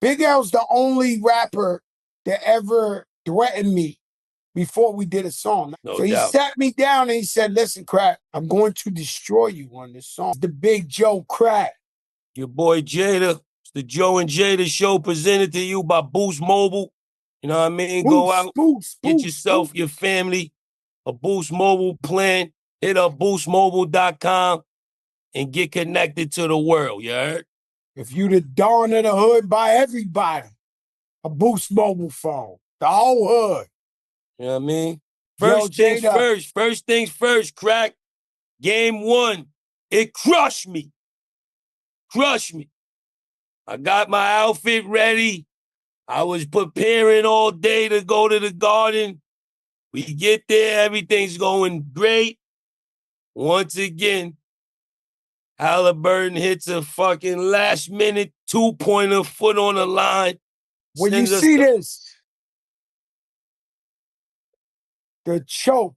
Big L's the only rapper that ever threatened me before we did a song. No so he doubt. sat me down and he said, listen, Crack, I'm going to destroy you on this song. The Big Joe Crack. Your boy Jada. It's the Joe and Jada show presented to you by Boost Mobile. You know what I mean? Go out, get yourself, your family, a Boost Mobile plan. Hit up boostmobile.com and get connected to the world, you heard? If you the Dawn of the hood, buy everybody a Boost Mobile phone. The whole hood. You know what I mean? First things first, Crack. Game 1, it crushed me. Crushed me. I got my outfit ready. I was preparing all day to go to the Garden. We get there, everything's going great. Once again, Halliburton hits a fucking last-minute 2-pointer, foot on the line. When you see this, the choke,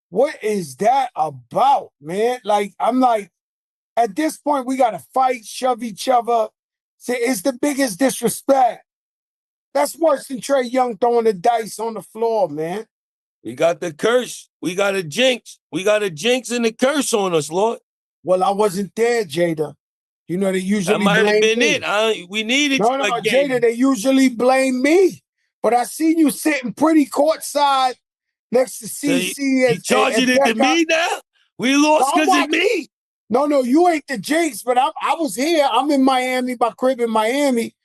what is that about, man? Like, I'm like, at this point, we got to fight, shove each other. See, it's the biggest disrespect. That's worse than Trey Young throwing the dice on the floor, man. We got the curse. We got a jinx. We got a jinx and a curse on us, Lord. Well, I wasn't there, Jada. You know, they usually blame me. That might have been me. it. We needed no, Jada, they usually blame me. But I see you sitting pretty courtside next to CC. You charging it to me now? We lost because of me? No, you ain't the jinx, but I was here. I'm in Miami, my crib in Miami.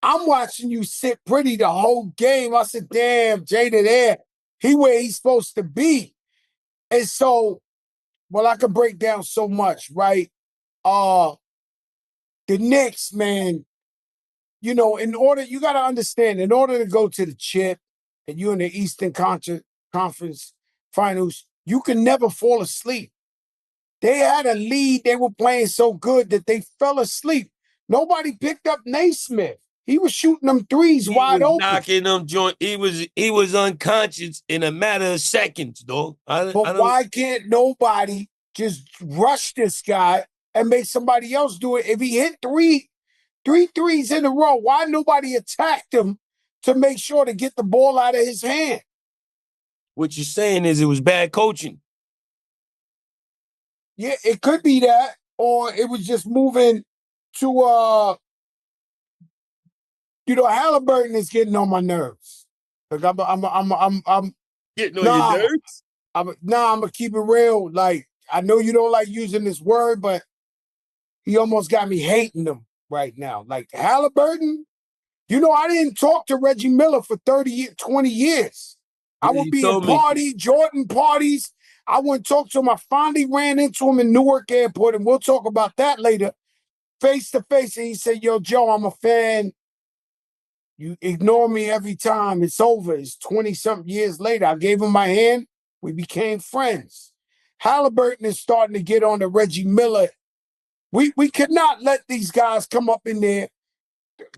I'm watching you sit pretty the whole game. I said, damn, Jada there. He where he's supposed to be. And so, well, I could break down so much, right? The Knicks, man, you know, you got to understand, in order to go to the chip and you're in the Eastern Conference Finals, you can never fall asleep. They had a lead. They were playing so good that they fell asleep. Nobody picked up Naismith. He was shooting them threes wide open. Knocking them joint. He was unconscious in a matter of seconds, dog. But why can't nobody just rush this guy and make somebody else do it? If he hit three threes in a row, why nobody attacked him to make sure to get the ball out of his hand? What you're saying is it was bad coaching. Yeah, it could be that, or it was just moving to Halliburton is getting on my nerves. Like I'm getting on your nerves. I'm gonna keep it real. Like, I know you don't like using this word, but he almost got me hating him right now. Like, Halliburton, you know, I didn't talk to Reggie Miller for 20 years. I would be in Jordan parties. I wouldn't talk to him. I finally ran into him in Newark Airport, and we'll talk about that later, face to face. And he said, yo, Joe, I'm a fan. You ignore me every time. It's over. It's 20-something years later. I gave him my hand. We became friends. Halliburton is starting to get on the Reggie Miller. We could not let these guys come up in there,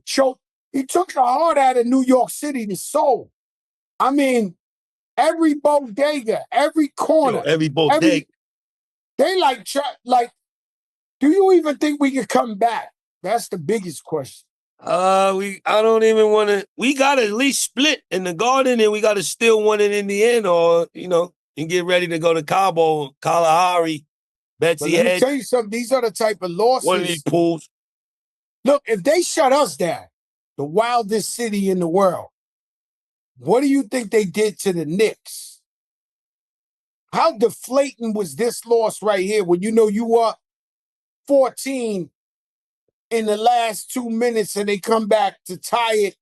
choke. He took the heart out of New York City, the soul. I mean, every bodega, every corner. Every bodega. They like, do you even think we could come back? That's the biggest question. I don't even want to. We got to at least split in the Garden, and we got to steal one in Indiana, or, you know, and get ready to go to Cabo, Kalahari, Betsy Head. Let me tell you something. These are the type of losses. One of these pools. Look, if they shut us down, the wildest city in the world, what do you think they did to the Knicks? How deflating was this loss right here when you know you were 14 in the last 2 minutes and they come back to tie it,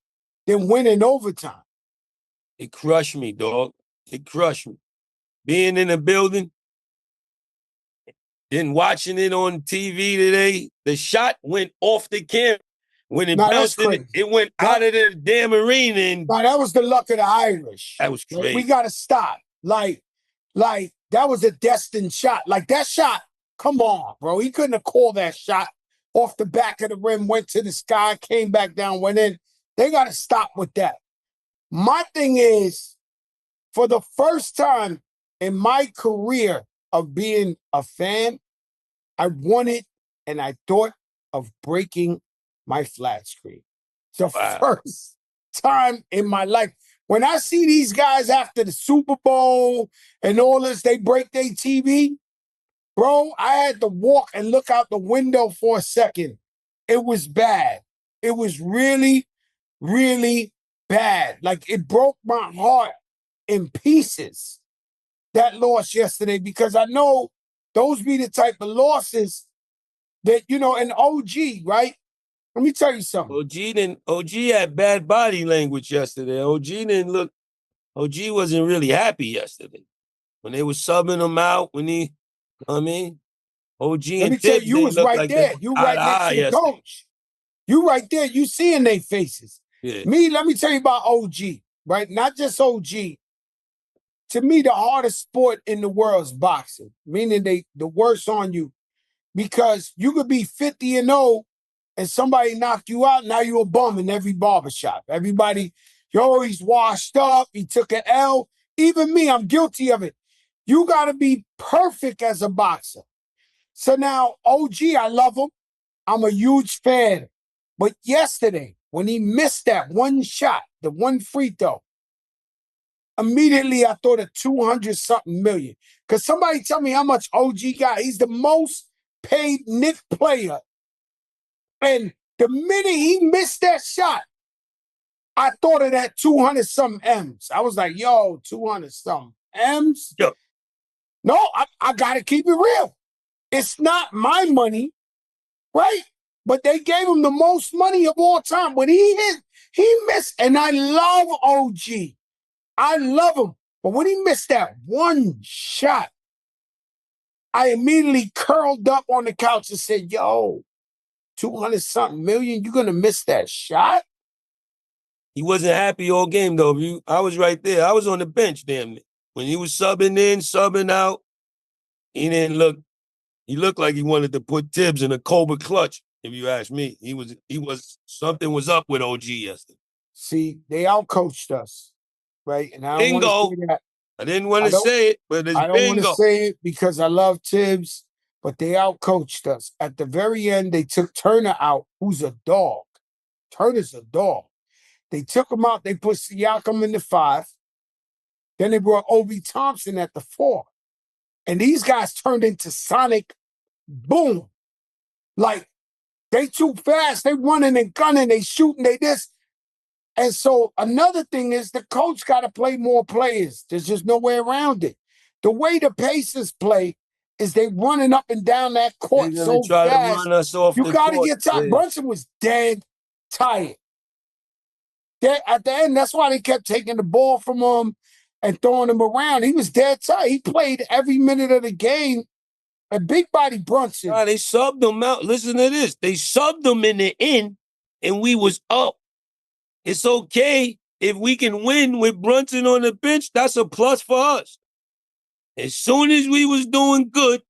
then win in overtime? It crushed me, dog. It crushed me. Being in the building, then watching it on TV today, the shot went off the camera. When it bounced, it went out of the damn arena. And that was the luck of the Irish. That was crazy. We got to stop. Like that was a destined shot. Like, that shot, come on, bro. He couldn't have called that shot off the back of the rim, went to the sky, came back down, went in. They got to stop with that. My thing is, for the first time in my career of being a fan, I wanted and I thought of breaking my flat screen. The first time in my life. When I see these guys after the Super Bowl and all this, they break their TV, bro, I had to walk and look out the window for a second. It was bad. It was really, really bad. Like, it broke my heart in pieces, that loss yesterday, because I know those be the type of losses that, an OG, right? Let me tell you something. OG had bad body language yesterday. OG wasn't really happy yesterday. When they were subbing him out, OG Let me and tell you, Tibbs you didn't was look right like they there. were You eye right to next eye to the yesterday. coach. You right there. You seeing their faces. Yeah. Me, let me tell you about OG, right? Not just OG. To me, the hardest sport in the world is boxing, meaning the worst on you, because you could be 50-0 and somebody knock you out. Now you're a bum in every barbershop. Everybody, he's washed up. He took an L. Even me, I'm guilty of it. You got to be perfect as a boxer. So now, OG, I love him. I'm a huge fan. But yesterday, when he missed that one shot, the one free throw, immediately I thought of 200-something million. Because somebody tell me how much OG got. He's the most paid Nick player. And the minute he missed that shot, I thought of that 200-something M's. I was like, yo, 200-something M's? Yo. No, I got to keep it real. It's not my money, right? But they gave him the most money of all time. When he hit, he missed. And I love OG. I love him. But when he missed that one shot, I immediately curled up on the couch and said, yo, 200-something million, you're going to miss that shot? He wasn't happy all game, though. I was right there. I was on the bench, damn it. When he was subbing in, subbing out, he didn't look. He looked like he wanted to put Tibbs in a Cobra clutch, if you ask me. Something was up with OG yesterday. See, they outcoached us, right? And I don't want to say that. I didn't want to say it, but it's bingo. I don't want to say it because I love Tibbs, but they outcoached us. At the very end, they took Turner out, who's a dog. Turner's a dog. They took him out. They put Siakam in the 5. Then they brought Obi Thompson at the 4. And these guys turned into Sonic Boom. Like, they too fast. They running and gunning. They shooting. They this. And so another thing is the coach got to play more players. There's just no way around it. The way the Pacers play is they running up and down that court so try fast. To run us off you got to get tired. Yeah. Brunson was dead tired. At the end, that's why they kept taking the ball from him and throwing him around. He was dead tired. He played every minute of the game. A big body Brunson. They subbed him out. Listen to this. They subbed him in the end, and we was up. It's okay if we can win with Brunson on the bench. That's a plus for us. As soon as we was doing good,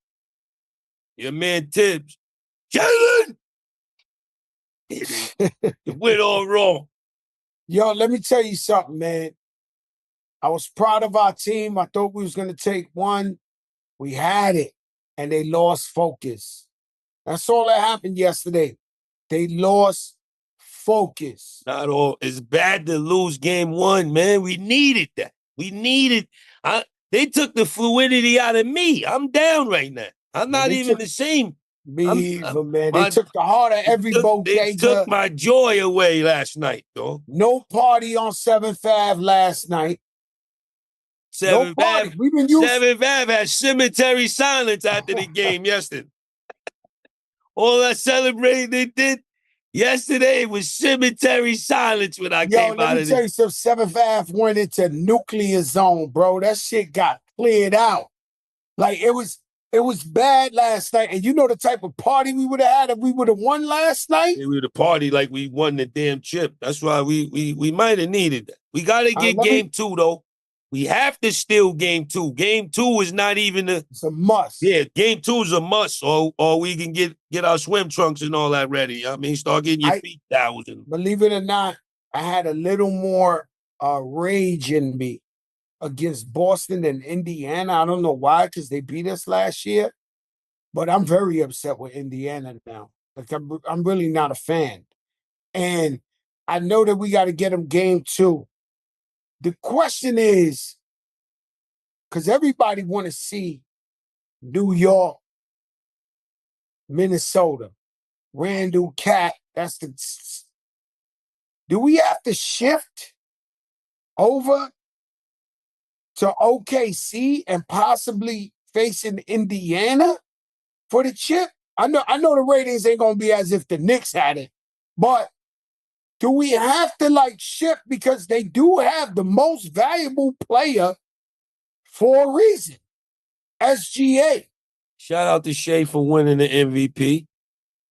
your man Tibbs, Jalen, it went all wrong. Yo, let me tell you something, man. I was proud of our team. I thought we was going to take one. We had it, and they lost focus. That's all that happened yesterday. They lost focus. Not all. It's bad to lose game 1, man. We needed that. They took the fluidity out of me. I'm down right now. I'm not even the same. Me either, man. They took the heart of every bodega. They took my joy away last night, though. No party on 7th Ave last night. 7th Ave. 7th Ave had cemetery silence after the game yesterday. All that celebrating they did yesterday was cemetery silence when I came out of it. Yo, let me tell you something. 7th Ave went into nuclear zone, bro. That shit got cleared out. Like, it was bad last night. And you know the type of party we would have had if we would have won last night? We would have partied like we won the damn chip. That's why we might have needed that. We got to get game 2, though. We have to steal game 2. Game 2 is not even it's a must. Yeah, game 2 is a must, or we can get our swim trunks and all that ready. I mean, start getting your feet down. Believe it or not, I had a little more rage in me against Boston than Indiana. I don't know why, because they beat us last year. But I'm very upset with Indiana now. Like, I'm really not a fan. And I know that we got to get him game 2. The question is, because everybody want to see New York, Minnesota, Randall, Cat. That's the. Do we have to shift over to OKC and possibly facing Indiana for the chip? I know the ratings ain't gonna be as if the Knicks had it, but do we have to like shift because they do have the most valuable player for a reason? SGA. Shout out to Shea for winning the MVP.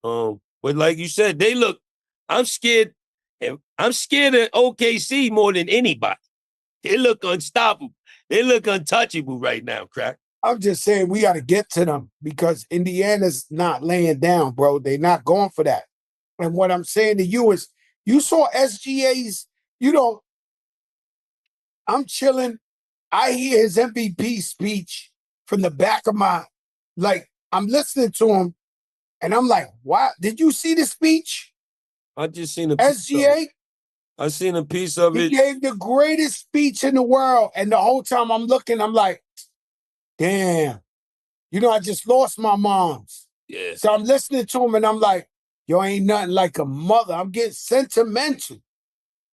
But like you said, they look. I'm scared. I'm scared of OKC more than anybody. They look unstoppable. They look untouchable right now, Crack. I'm just saying we got to get to them because Indiana's not laying down, bro. They're not going for that. And what I'm saying to you is, you saw SGA's, I'm chilling. I hear his MVP speech from the back of I'm listening to him and I'm like, wow, did you see the speech? I just seen a piece SGA? of it. I seen a piece of it. He gave the greatest speech in the world. And the whole time I'm looking, I'm like, damn. I just lost my mom's. Yeah. So I'm listening to him and I'm like, yo, ain't nothing like a mother. I'm getting sentimental,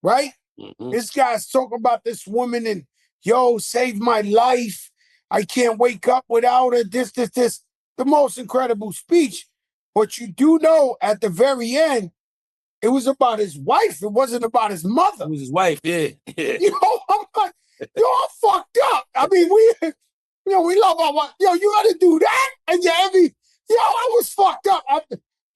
right? Mm-hmm. This guy's talking about this woman and, yo, saved my life. I can't wake up without her. This. The most incredible speech. But you do know at the very end, it was about his wife. It wasn't about his mother. It was his wife, yeah. I'm like, I'm fucked up. I mean, we love our wife. Yo, you got to do that? And I was fucked up.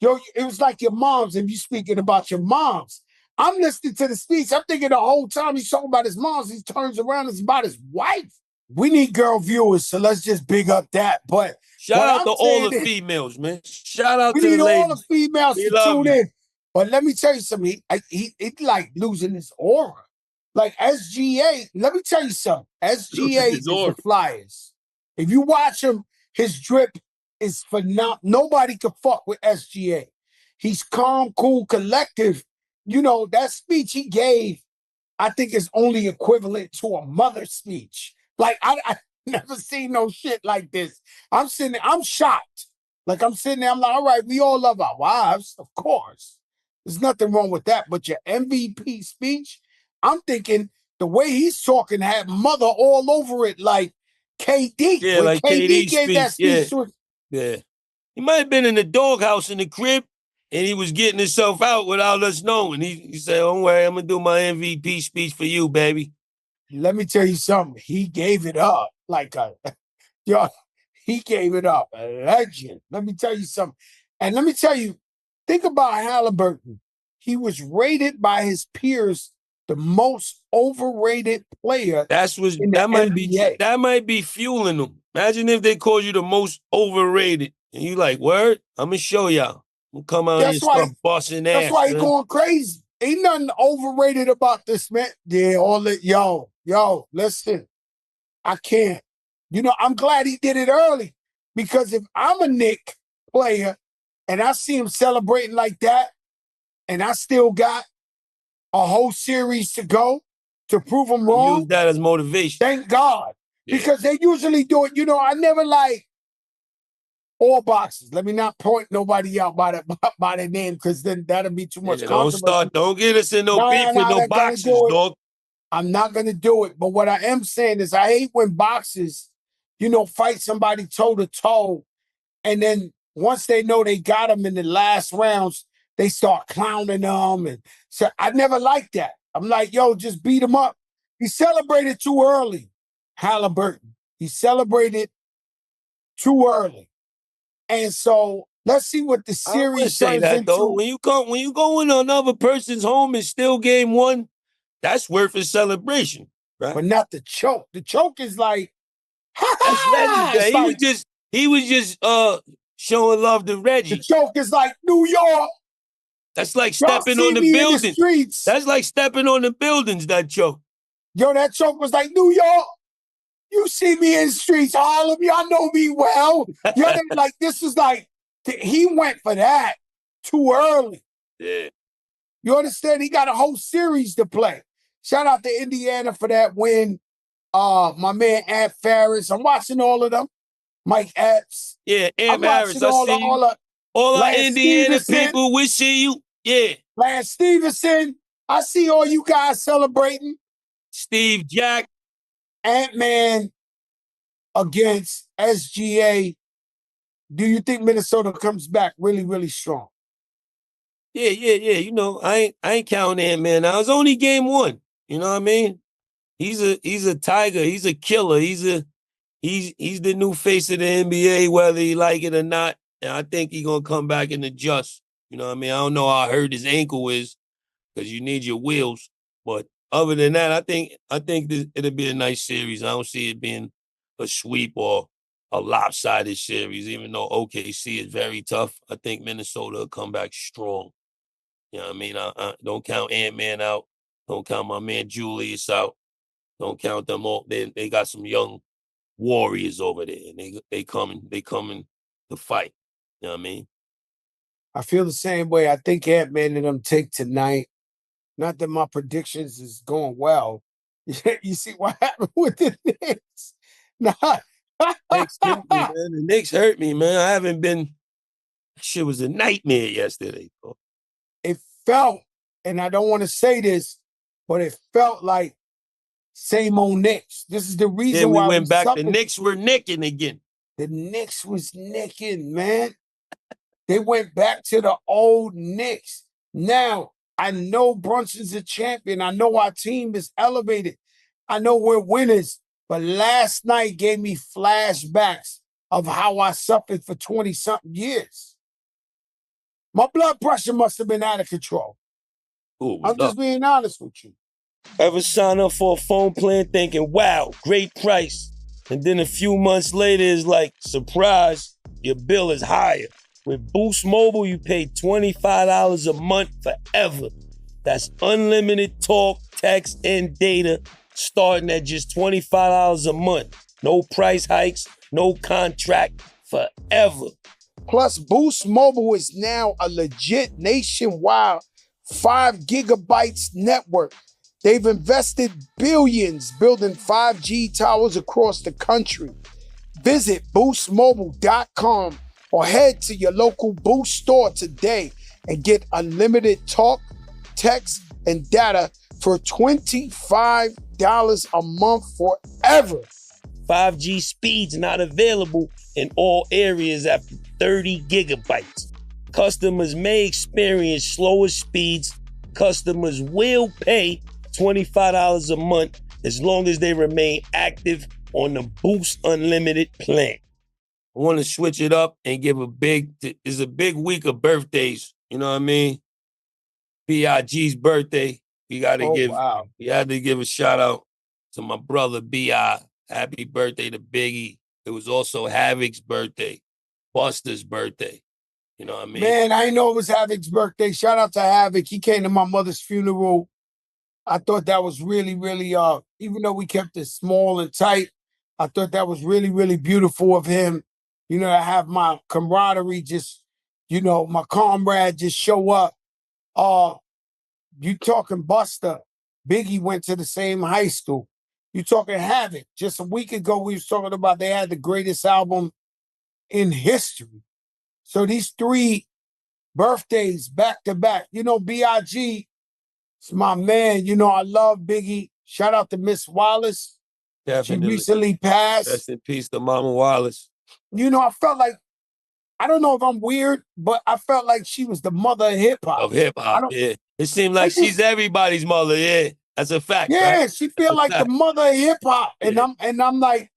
It was like your moms, if you're speaking about your moms. I'm listening to the speech. I'm thinking the whole time he's talking about his moms, he turns around, it's about his wife. We need girl viewers, so let's just big up that. But shout out to all the females, man. Shout out to the ladies. We need all the females to tune in. But let me tell you something. It's like losing his aura. Like SGA, let me tell you something. SGA is the Flyers. If you watch him, his drip is phenomenal. Nobody can fuck with SGA. He's calm, cool, collective. That speech he gave, I think is only equivalent to a mother's speech. Like, I never seen no shit like this. I'm sitting there, I'm shocked. Like, I'm sitting there, I'm like, all right, we all love our wives, of course. There's nothing wrong with that. But your MVP speech, I'm thinking the way he's talking had mother all over it, like KD. Yeah, when like KD gave that speech to him. Yeah. He might have been in the doghouse in the crib, and he was getting himself out without us knowing. He said, don't worry, I'm going to do my MVP speech for you, baby. Let me tell you something. He gave it up he gave it up. A legend. Let me tell you something. And let me tell you, think about Halliburton. He was rated by his peers the most overrated player in the NBA. That might be fueling him. Imagine if they called you the most overrated. And you like, word? I'm going to show y'all. I'm going to come out here and start busting ass. That's why he's going crazy. Ain't nothing overrated about this, man. Yeah, yo, listen. I can't. I'm glad he did it early because if I'm a Knick player and I see him celebrating like that and I still got a whole series to go to prove him wrong. Use that as motivation. Thank God. Yeah. Because they usually do it. I never like all boxes. Let me not point nobody out by their name because then that'll be too much controversy. Don't get us in no beef with no boxes, dog. I'm not going to do it. But what I am saying is I hate when boxes, fight somebody toe-to-toe. And then once they know they got them in the last rounds, they start clowning them. And so I never liked that. I'm like, yo, just beat him up. He celebrated too early, Halliburton. He celebrated too early. And so let's see what the series turns into. Though. When you go in another person's home and steal game 1, that's worth a celebration, right? But not the choke. The choke is like, that's legendary. He was just showing love to Reggie. The choke is like New York. That's like stepping on the buildings. That's like stepping on the buildings, that choke. Yo, that choke was like New York. You see me in the streets, all of y'all know me well. Like, this is like, he went for that too early. Yeah. You understand? He got a whole series to play. Shout out to Indiana for that win. My man Ant Farris. I'm watching all of them. Mike Epps. Yeah, I'm Ant Harris, watching I see you. All our Lance Indiana Stevenson. people, we see you. Yeah. Lance Stevenson. I see all you guys celebrating. Steve Jack. Ant-Man against SGA. Do you think Minnesota comes back really, really strong? Yeah. You know, I ain't counting Ant-Man now. It's only game one. You know what I mean? He's a tiger. He's a killer. He's the new face of the NBA, whether he like it or not. And I think he's gonna come back and adjust. You know what I mean? I don't know how hurt his ankle is because you need your wheels. But other than that, I think it'll be a nice series. I don't see it being a sweep or a lopsided series, even though OKC is very tough. I think Minnesota will come back strong. You know what I mean? I don't count Ant-Man out. Don't count my man Julius out. Don't count them all. They got some young warriors over there, and they coming to fight. You know what I mean? I feel the same way. I think Ant-Man and them take tonight. Not that my predictions is going well. You see what happened with the Knicks? Nah. Knicks killed me, man. The Knicks hurt me, man. I haven't been. Shit was a nightmare yesterday. Bro. It felt, and I don't want to say this, but it felt like same old Knicks. This is the reason we why went back. suffered. The Knicks were nicking again. The Knicks was nicking, man. They went back to the old Knicks. Now, I know Brunson's a champion. I know our team is elevated. I know we're winners. But last night gave me flashbacks of how I suffered for 20-something years. My blood pressure must have been out of control. Ooh, I'm just being honest with you. Ever sign up for a phone plan thinking, wow, great price. And then a few months later, it's like, surprise, your bill is higher. With Boost Mobile, you pay $25 a month forever. That's unlimited talk, text, and data starting at just $25 a month. No price hikes, no contract, forever. Plus, Boost Mobile is now a legit nationwide 5 gigabytes network. They've invested billions building 5G towers across the country. Visit boostmobile.com or head to your local Boost store today and get unlimited talk, text, and data for $25 a month forever. 5G speeds not available in all areas after 30 gigabytes. Customers may experience slower speeds. Customers will pay $25 a month as long as they remain active on the Boost Unlimited plan. I want to switch it up and give it's a big week of birthdays. You know what I mean? B.I.G's birthday. We had to give a shout out to my brother B.I. Happy birthday to Biggie. It was also Havoc's birthday, Buster's birthday. You know what I mean? Man, I didn't know it was Havoc's birthday. Shout out to Havoc. He came to my mother's funeral. I thought that was really, really, even though we kept it small and tight, I thought that was really, really beautiful of him. You know, to have my camaraderie just, you know, my comrade just show up. You talking Buster. Biggie went to the same high school. You talking Havoc. Just a week ago, we was talking about they had the greatest album in history. So these 3 birthdays back to back. You know, B.I.G. is my man. You know, I love Biggie. Shout out to Miss Wallace. Definitely. She recently passed. Rest in peace to Mama Wallace. You know, I felt like, I don't know if I'm weird, but I felt like she was the mother of hip hop. Yeah. It seemed like she's everybody's mother. Yeah, that's a fact. Yeah, right? she feel like the mother of hip hop, and I'm like,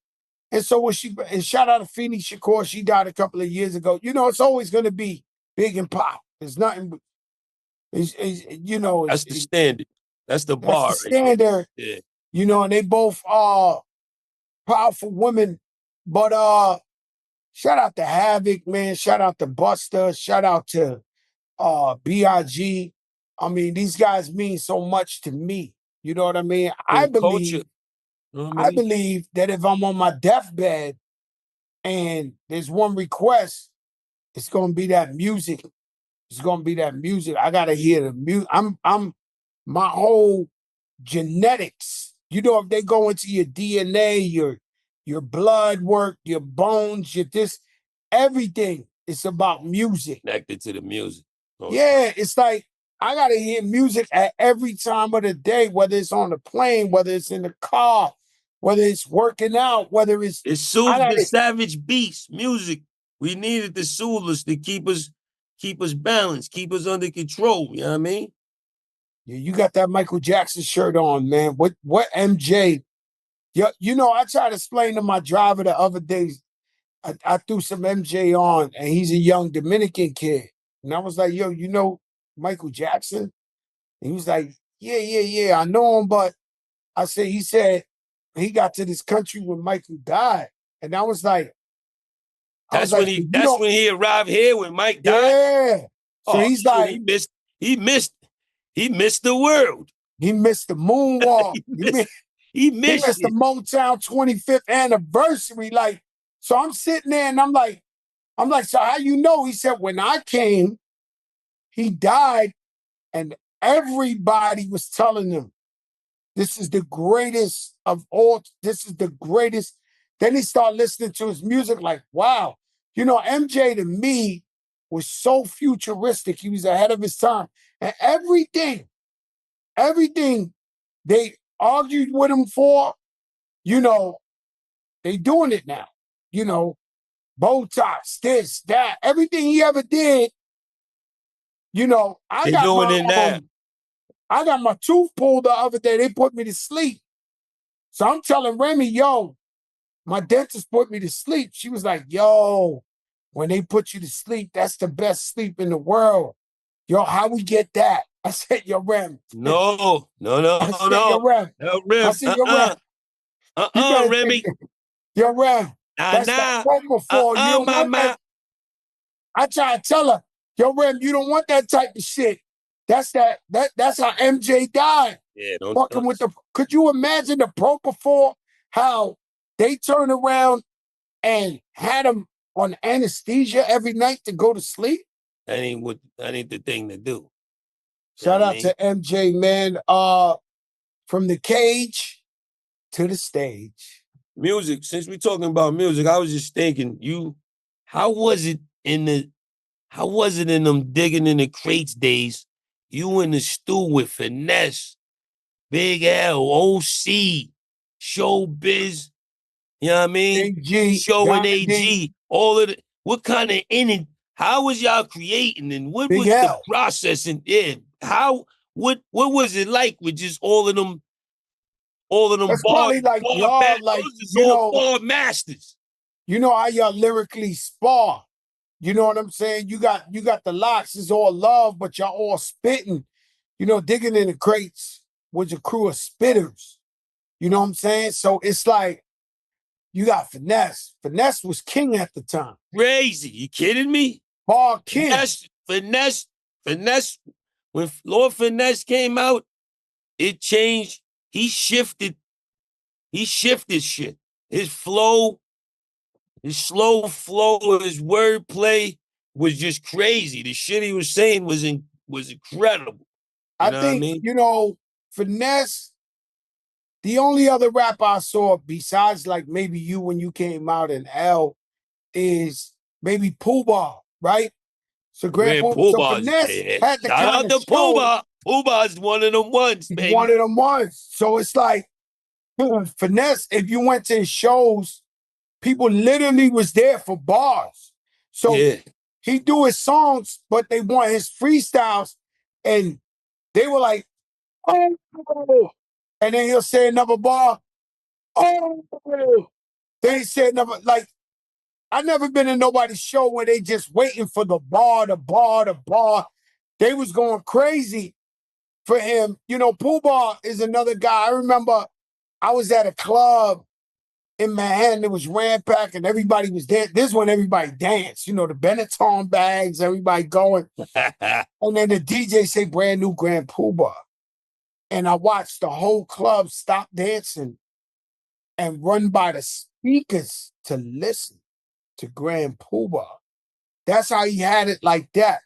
and so when and shout out to Feeny Shakur, she died a couple of years ago. You know, it's always going to be Big and Pop. There's nothing. You know, that's the standard. That's the bar. That's the standard. Right? Yeah. You know, and they both are powerful women. But shout out to Havoc, man. Shout out to Buster. Shout out to B.I.G. I mean, these guys mean so much to me. You know what I mean? I believe that if I'm on my deathbed and there's one request, it's going to be that music It's gonna be that music. I gotta hear the music. I'm my whole genetics. You know, if they go into your DNA, your blood work, your bones, your this, everything. It's about music. Connected to the music. Okay. Yeah, it's like I gotta hear music at every time of the day, whether it's on the plane, whether it's in the car, whether it's working out, whether it's soothes the savage beast. Music. We needed to soothe us to keep us balanced, keep us under control. You know what I mean? Yeah, you got that Michael Jackson shirt on, man. What MJ? You know, I tried to explain to my driver the other day. I threw some MJ on, and he's a young Dominican kid. And I was like, yo, you know Michael Jackson? And he was like, yeah, I know him, but he said he got to this country when Michael died. And I was like, that's when he arrived here when Mike died. Yeah. So he's like, he missed the world. He missed the moonwalk. he missed the Motown 25th anniversary. Like, so I'm sitting there and I'm like, so how you know? He said, when I came, he died, and everybody was telling him, this is the greatest of all. This is the greatest. Then he started listening to his music like, wow. You know, MJ to me was so futuristic. He was ahead of his time. And everything they argued with him for, you know, they doing it now. You know, Botox, this, that, everything he ever did, you know, I got my tooth pulled the other day. They put me to sleep. So I'm telling Remy, yo, my dentist put me to sleep. She was like, yo, when they put you to sleep, that's the best sleep in the world. Yo, how we get that? I said, yo, Rem. No. I said, yo, Rem. Rem. I said, yo, Rem. You better Remy. Yo, Rem. That's that propofol. You don't want that. I try to tell her, yo, Rem, you don't want that type of shit. That's how MJ died. Yeah, fucking with the. Could you imagine the propofol? How they turned around and had him on anesthesia every night to go to sleep? That ain't the thing to do. Shout out to MJ, man. From the cage to the stage. Music. Since we're talking about music, I was just thinking, how was it in them digging in the crates days? You in the stew with Finesse, Big L, OC, Showbiz, you know what I mean? AG, Show and AG, all of it. What kind of how was y'all creating, and what was the process? And what was it like with just all of them That's probably like y'all, like, you know, bar masters. You know how y'all lyrically spar. You know what I'm saying? You got the locks, it's all love, but y'all all spitting. You know, digging in the crates was a crew of spitters. You know what I'm saying? So it's like you got Finesse. Finesse was king at the time. Crazy. You kidding me? Bar king. Finesse. When Lord Finesse came out, it changed. He shifted shit. His flow, his slow flow, his wordplay was just crazy. The shit he was saying was incredible. I think, you know, Finesse, the only other rapper I saw besides like maybe you when you came out in L is maybe Pooh Bah, right? So Finesse had the kind of Pooh Bah. Pooh Bah's one of them ones, baby. One of them ones. So it's like Finesse, if you went to his shows, people literally was there for bars. So he do his songs, but they want his freestyles, and they were like, oh, and then he'll say another bar, oh, then he said another, like, I never been in nobody's show where they just waiting for the bar. They was going crazy for him. You know, Pooh Bah is another guy. I remember I was at a club in Manhattan. It was Rampack and everybody was there. This one, everybody danced. You know, the Benetton bags, everybody going. And then the DJ say brand new Grand Pooh Bah. And I watched the whole club stop dancing and run by the speakers to listen to Grand Pooh Bah. That's how he had it like that.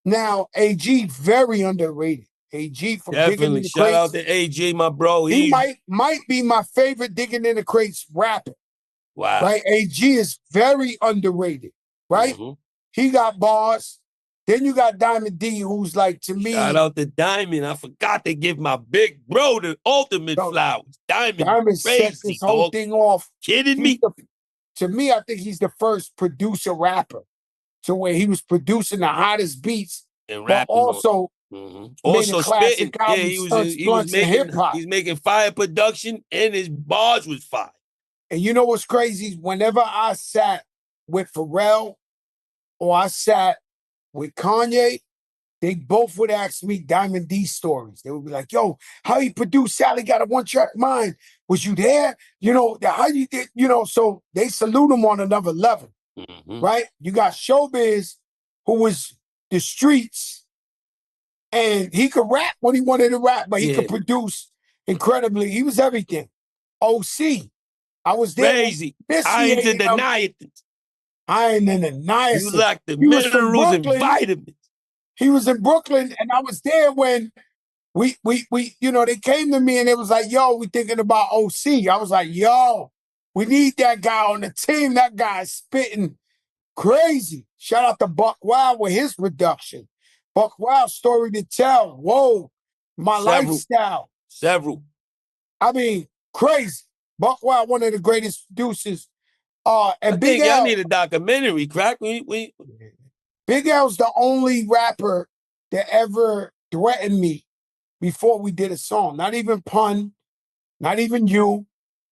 Now, AG, very underrated. AG from Digging in Definitely. the Shout out Crates. to AG, my bro. He might be my favorite Digging in the Crates rapper. Wow. Right? AG is very underrated. Right? Mm-hmm. He got bars. Then you got Diamond D, who's like, to me. Shout out to Diamond. I forgot to give my big bro the ultimate flowers. Diamond set crazy, this whole dog. thing off. Kidding me? To me, I think he's the first producer rapper to where he was producing the hottest beats, and but also made a also spitting. classic album, Stunts, Blunts, and Hip Hop. He's making fire production, and his bars was fire. And you know what's crazy? Whenever I sat with Pharrell or I sat with Kanye, they both would ask me Diamond D stories. They would be like, yo, how you produced Sally Got a One-Track Mind? Was you there? You know, how you did, you know, so they salute him on another level, right? You got Showbiz, who was the streets, and he could rap when he wanted to rap, but he could produce incredibly. He was everything. OC, I was there. Crazy. I ain't in the niacin. I ain't in the niacin. You like the minerals and vitamins. He was in Brooklyn, and I was there when we, you know, they came to me and it was like, yo, we thinking about OC. I was like, yo, we need that guy on the team. That guy is spitting crazy. Shout out to Buck Wild with his production. Buck Wild, story to tell. Whoa, lifestyle. Several. I mean, crazy. Buck Wild, one of the greatest producers. And I Big think L. y'all need a documentary, Crack. Big L's the only rapper that ever threatened me before we did a song. Not even Pun, not even you.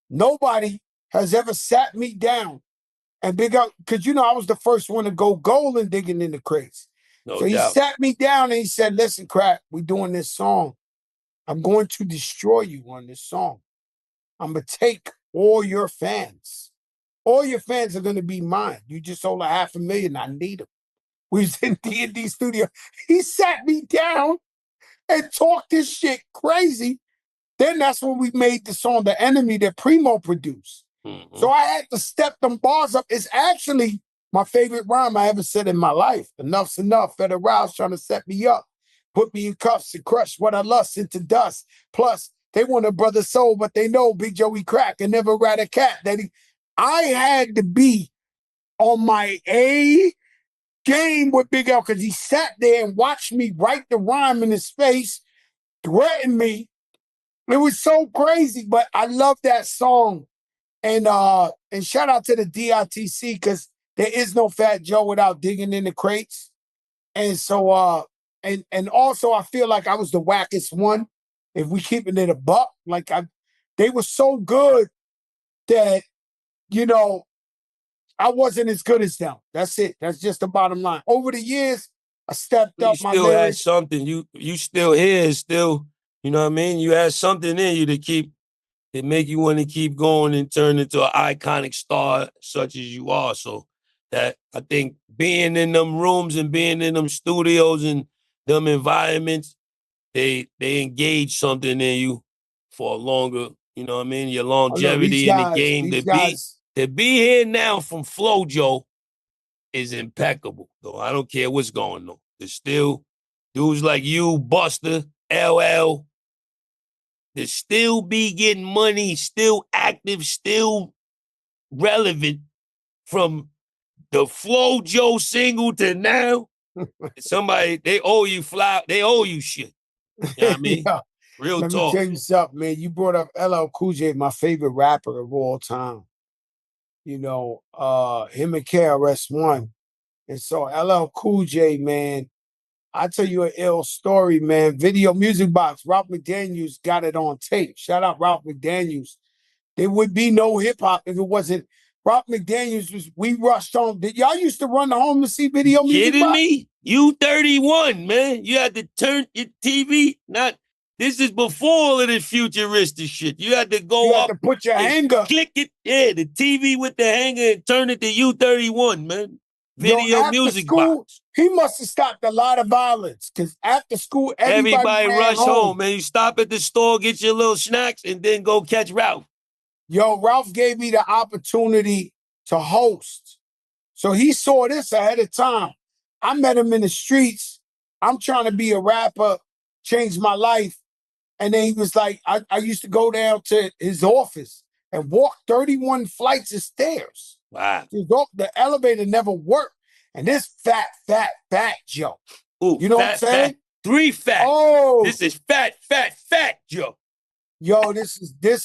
Nobody has ever sat me down. And Big L, because you know I was the first one to go gold in Digging in the Crates. No so he doubt. sat me down and he said, listen, Crack, we doing this song. I'm going to destroy you on this song. I'm going to take all your fans. All your fans are going to be mine. You just sold 500,000. I need them. We was in D&D studio. He sat me down and talked this shit crazy. Then that's when we made the song The Enemy that Primo produced. So I had to step them bars up. It's actually my favorite rhyme I ever said in my life. Enough's enough. Federal trying to set me up. Put me in cuffs and crush what I lust into dust. Plus, they want a brother soul, but they know Big Joey Crack and never rat a cat. I had to be on my A game with Big L because he sat there and watched me write the rhyme in his face, threatened me. It was so crazy, but I love that song. And shout out to the DITC because there is no Fat Joe without Digging in the Crates. And so and also I feel like I was the wackest one. If we keeping it a buck, like they were so good that, you know, I wasn't as good as them. That's it. That's just the bottom line. Over the years, I stepped up my lyrics. You still had something. You still here. Still, you know what I mean? You had something in you that make you want to keep going and turn into an iconic star such as you are. So that I think being in them rooms and being in them studios and them environments, they engage something in you for a longer, you know what I mean? Your longevity in the game. To be here now from FloJo is impeccable, though. I don't care what's going on. There's still dudes like you, Buster, LL, that still be getting money, still active, still relevant from the FloJo single to now. Somebody, they owe you shit. You know what I mean? Yeah. Real Let talk. me tell you something, man. You brought up LL Cool J, my favorite rapper of all time. You know, him and KRS-One. And so LL Cool J, man, I tell you an ill story, man. Video Music Box, Ralph McDaniels got it on tape. Shout out Ralph McDaniels. There would be no hip hop if it wasn't. Ralph McDaniels we rushed home. Did y'all used to run home to see Video Music Box? Kidding me? You 31, man. You had to turn your TV. This is before all of this futuristic shit. You had to go up. You had to put your hanger. Click it. Yeah, the TV with the hanger and turn it to U31, man. Video Music Box. He must have stopped a lot of violence because after school, everybody rush home. Man. You stop at the store, get your little snacks, and then go catch Ralph. Yo, Ralph gave me the opportunity to host. So he saw this ahead of time. I met him in the streets I'm trying to be a rapper, change my life. And then he was like, I used to go down to his office and walk 31 flights of stairs. Wow. The elevator never worked. And this Fat Joe. Ooh, you know what I'm saying? 3 fat. Oh. This is Fat Joe. Yo, this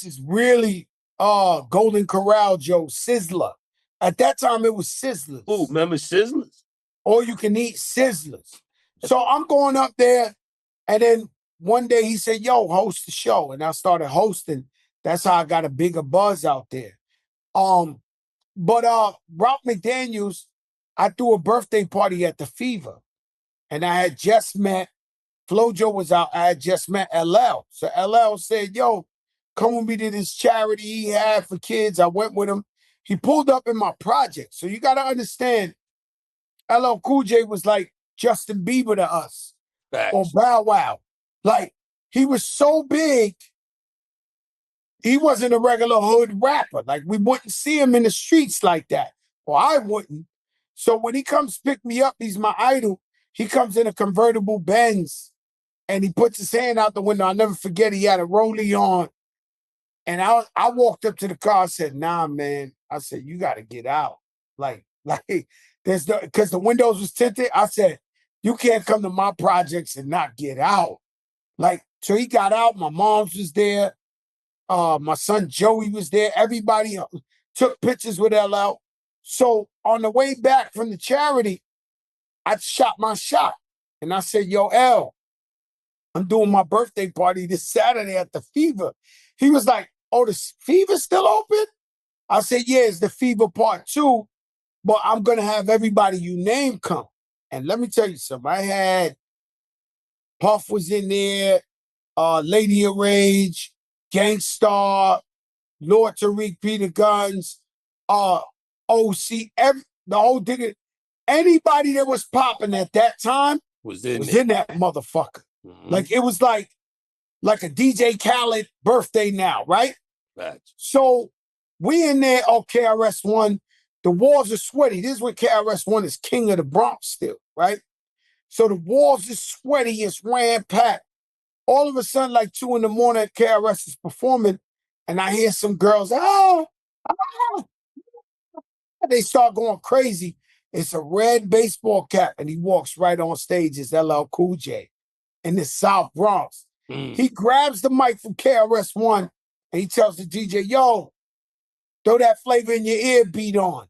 is really Golden Corral Joe, Sizzler. At that time, it was Sizzlers. Ooh, remember Sizzlers? All you can eat Sizzlers. So I'm going up there, and then one day he said, yo, host the show. And I started hosting. That's how I got a bigger buzz out there. But Ralph McDaniels, I threw a birthday party at the Fever. And I had just met, Flojo was out, I had just met LL. So LL said, yo, come with me to this charity he had for kids. I went with him. He pulled up in my project. So you got to understand, LL Cool J was like Justin Bieber to us. Facts. Or Bow Wow. Like, he was so big, he wasn't a regular hood rapper. Like, we wouldn't see him in the streets like that. Or I wouldn't. So when he comes pick me up, he's my idol. He comes in a convertible Benz and he puts his hand out the window. I'll never forget, he had a rollie on. And I walked up to the car, I said, nah, man. I said, you got to get out. Like, because the windows was tinted. I said, you can't come to my projects and not get out. Like, so he got out. My mom's was there. My son Joey was there. Everybody took pictures with LL. So on the way back from the charity, I shot my shot. And I said, yo, L, I'm doing my birthday party this Saturday at the Fever. He was like, oh, the Fever still open? I said, yeah, it's the Fever Part 2, but I'm going to have everybody you name come. And let me tell you something. I had Puff was in there, Lady of Rage, Gangstar, Lord Tariq, Peter Guns, OC, the whole thing. Anybody that was popping at that time was in that motherfucker. Mm-hmm. Like, it was like a DJ Khaled birthday now, right? Right. So we in there, KRS-One, the walls are sweaty. This is when KRS-One is king of the Bronx still, right? So the walls are sweaty, it's ram-packed. All of a sudden, like 2 in the morning, KRS is performing, and I hear some girls, they start going crazy. It's a red baseball cap, and he walks right on stage as LL Cool J in the South Bronx. He grabs the mic from KRS-One, and he tells the DJ, yo, throw that Flavor in Your Ear beat on.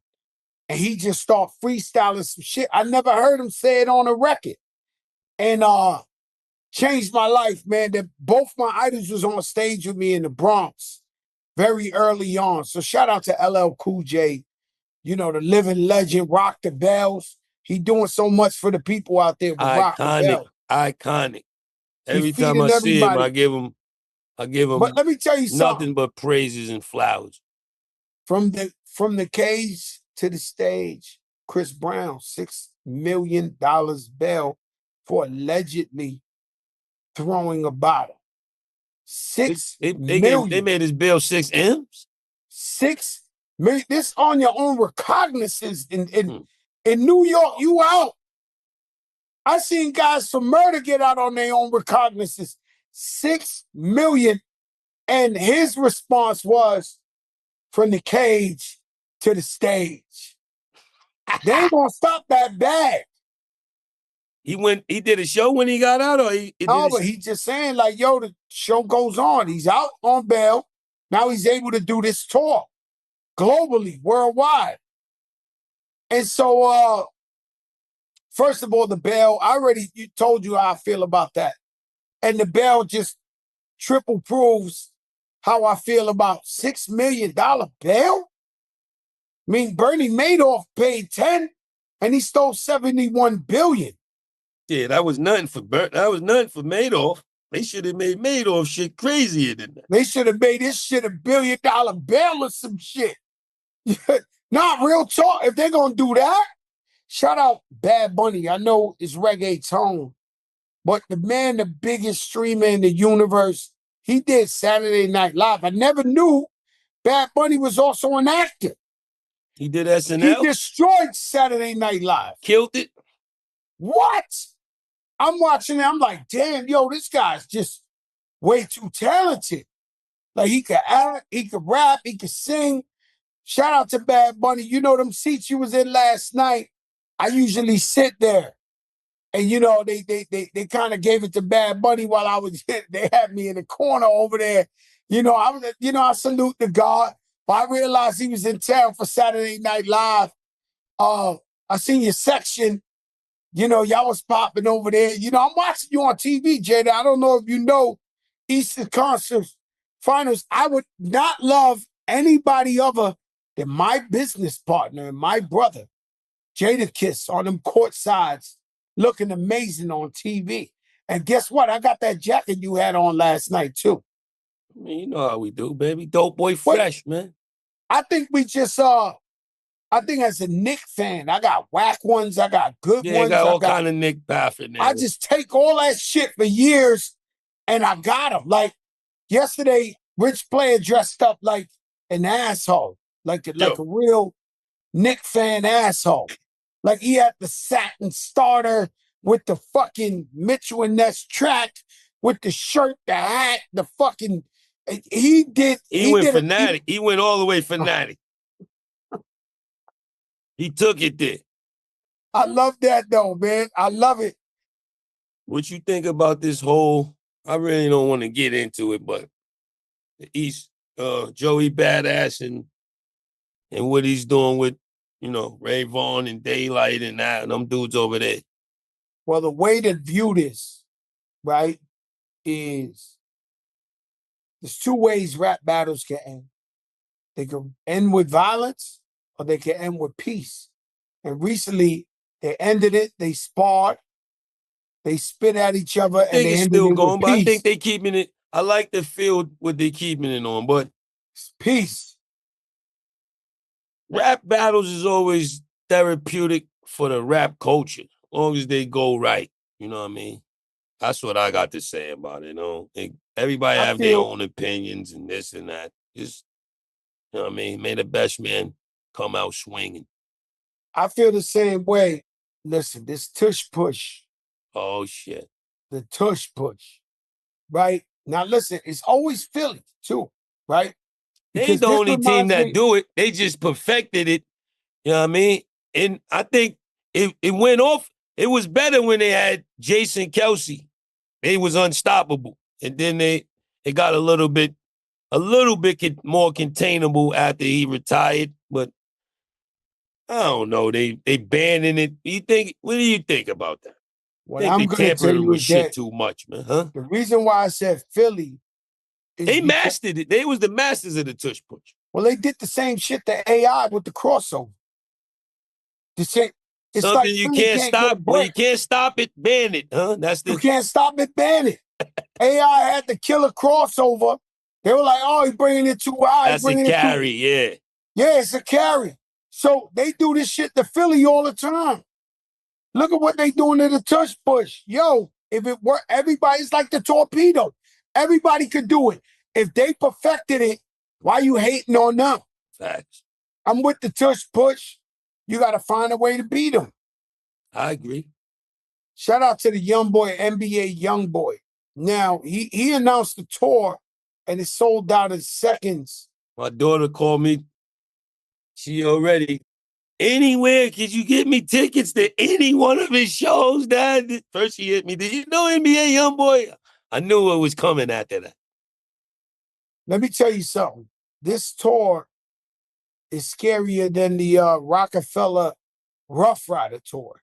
And he just start freestyling some shit. I never heard him say it on a record. And changed my life, man. That both my idols was on stage with me in the Bronx very early on. So shout out to LL Cool J, you know, the living legend, rock the bells. He doing so much for the people out there with rock the bells. Iconic. Every time I see him, I give him but let me tell you nothing but praises and flowers. From the cage to the stage, Chris Brown, $6 million bail for allegedly throwing a bottle. $6 million. They made his bill 6 M's? $6 million. This on your own recognizance in New York, you out. I seen guys for murder get out on their own recognizance. $6 million. And his response was, from the cage to the stage. They ain't gonna stop that bag. He did a show when he got out, or but he's just saying, like, yo, the show goes on. He's out on bail. Now he's able to do this tour globally, worldwide. And so, first of all, the bail, I already told you how I feel about that. And the bail just triple proves how I feel about $6 million bail. I mean, Bernie Madoff paid 10 and he stole 71 billion. Yeah, that was nothing for Madoff. They should have made Madoff shit crazier than that. They should have made this shit $1 billion bail or some shit. Not real talk. If they're gonna do that, shout out Bad Bunny. I know it's reggaeton, but the man, the biggest streamer in the universe, he did Saturday Night Live. I never knew Bad Bunny was also an actor. He did SNL? He destroyed Saturday Night Live. Killed it? What? I'm watching it. I'm like, damn, yo, this guy's just way too talented. Like he could act, he could rap, he could sing. Shout out to Bad Bunny. You know them seats you was in last night. I usually sit there. And they kind of gave it to Bad Bunny while I was they had me in the corner over there. I salute the God. But I realized he was in town for Saturday Night Live. I seen your section. Y'all was popping over there. I'm watching you on TV, Jada. I don't know if you know Eastern Conference Finals. I would not love anybody other than my business partner and my brother, Jadakiss, on them court sides, looking amazing on TV. And guess what? I got that jacket you had on last night, too. I mean, you know how we do, baby. Dope boy fresh, man. I think we just I think as a Nick fan, I got whack ones, I got good ones. I got all kind of Nick Baff in there. I just take all that shit for years and I got them. Like yesterday, Rich Player dressed up like an asshole, like a real Nick fan asshole. Like he had the satin starter with the fucking Mitchell and Ness track, with the shirt, the hat, the fucking. He went fanatic. He went all the way fanatic. He took it there. I love that though, man. I love it. What you think about this whole? I really don't want to get into it, but the East, Joey Badass and what he's doing with, Ray Vaughn and Daylight and them dudes over there. Well, the way to view this, right, is there's two ways rap battles can end. They can end with violence or they can end with peace. And recently, they ended it. They sparred. They spit at each other. I think it's still going, but I think they keeping it. I like the field what they keeping it on, but it's peace. Rap battles is always therapeutic for the rap culture, as long as they go right. You know what I mean? That's what I got to say about it. Everybody have their own opinions and this and that. Just, what I mean? May the best man come out swinging. I feel the same way. Listen, this tush push. Oh, shit. The tush push, right? Now, listen, it's always Philly, too, right? They ain't the only team that do it. They just perfected it. You know what I mean? And I think it went off. It was better when they had Jason Kelsey. They was unstoppable. And then it got a little bit more containable after he retired. But I don't know. They banning it. What do you think about that? What I'm going to tell you is shit too much, man. Huh? The reason why I said Philly is they mastered it. They was the masters of the tush push. Well, they did the same shit to AI with the crossover. The same. It's something like you can't stop. When you can't stop it, ban it, huh? You can't stop it, ban it. AI had to kill a crossover. They were like, oh, he's bringing it too high. That's a carry, yeah. Yeah, it's a carry. So they do this shit to Philly all the time. Look at what they doing to the tush push. Yo, if it were everybody's like the torpedo. Everybody could do it. If they perfected it, why you hating on them? Facts. I'm with the tush push. You got to find a way to beat them. I agree. Shout out to the young boy, NBA young boy. Now, he announced the tour, and it sold out in seconds. My daughter called me. She already, anywhere, could you get me tickets to any one of his shows, Dad? First she hit me, did you know NBA young boy? I knew it was coming after that. Let me tell you something. This tour is scarier than the Rockefeller Rough Rider tour.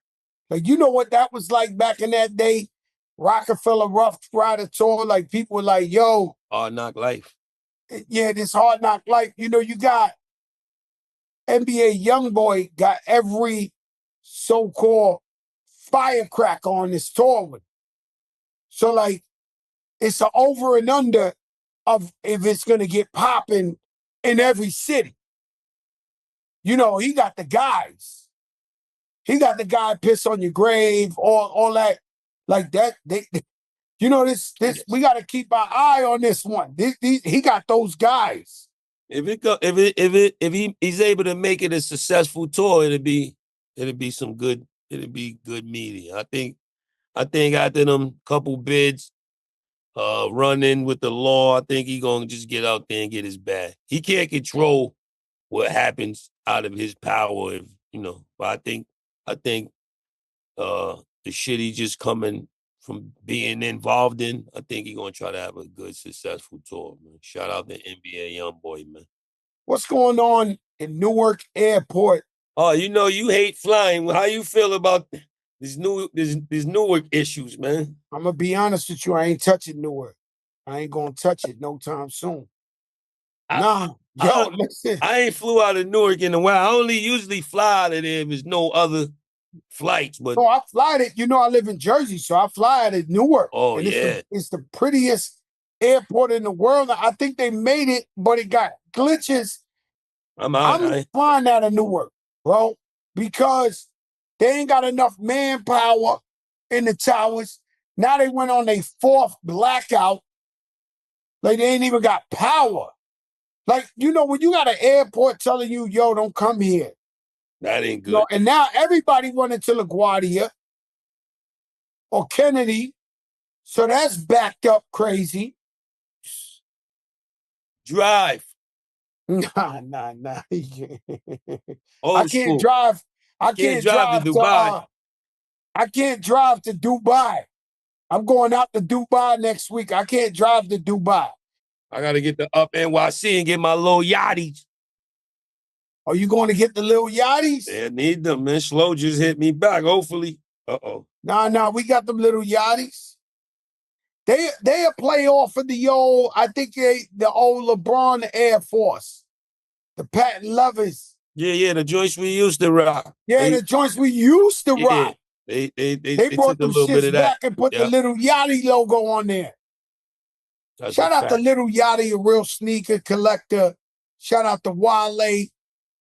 Like, you know what that was like back in that day? Rockefeller Rough Rider tour. Like, people were like, yo. Hard Knock Life. Yeah, this Hard Knock Life. You got NBA Youngboy got every so-called firecracker on this tour with. So, like, it's an over and under of if it's going to get popping in every city. He got the guys. He got the guy piss on your grave, all that, like that. This we got to keep our eye on this one. He got those guys. If he's able to make it a successful tour, it'll be good media. I think I think after them couple bids, running with the law, I think he gonna just get out there and get his bag. He can't control what happens out of his power, if, but I think the shit he just coming from being involved in, I think he gonna try to have a good, successful tour, man. Shout out to NBA YoungBoy, man. What's going on in Newark Airport? Oh, you hate flying. How you feel about these Newark issues, man? I'm gonna be honest with you. I ain't touching Newark. I ain't gonna touch it no time soon. Listen. I ain't flew out of Newark in a while. I only usually fly out of there if there's no other flights. But I fly it. I live in Jersey, so I fly out of Newark. Oh, and yeah. It's the prettiest airport in the world. I think they made it, but it got glitches. I'm flying out of Newark, bro, because they ain't got enough manpower in the towers. Now they went on their fourth blackout. Like, they ain't even got power. Like, when you got an airport telling you, yo, don't come here. That ain't good. And now everybody running to LaGuardia or Kennedy. So that's backed up crazy. Drive. Nah. I can't drive. I can't drive to Dubai. I can't drive to Dubai. I'm going out to Dubai next week. I can't drive to Dubai. I got to get the up NYC and get my little yachties. Are you going to get the little yachties? Yeah, need them, man. Slow just hit me back, hopefully. Uh-oh. Nah, we got them little yachties. They play off of the old, I think the old LeBron Air Force. The patent lovers. Yeah, the joints we used to rock. The joints we used to rock. They brought them shits back and put the little Yachty logo on there. Shout out to Little Yachty, a real sneaker collector. Shout out to Wale.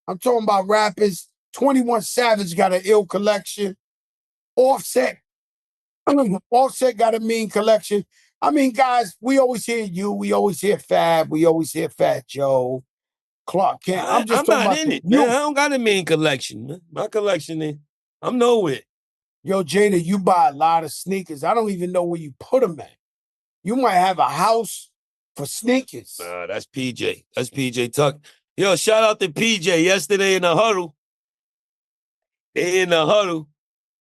I'm talking about rappers. 21 Savage got an ill collection. Offset got a mean collection. I mean, guys, we always hear you. We always hear Fab. We always hear Fat Joe. Clark Kent. I'm not in it, man. I don't got a mean collection, man. My collection is, I'm nowhere. Yo, Jada, you buy a lot of sneakers. I don't even know where you put them at. You might have a house for sneakers. That's PJ. That's PJ Tuck. Yo, shout out to PJ. Yesterday in the huddle,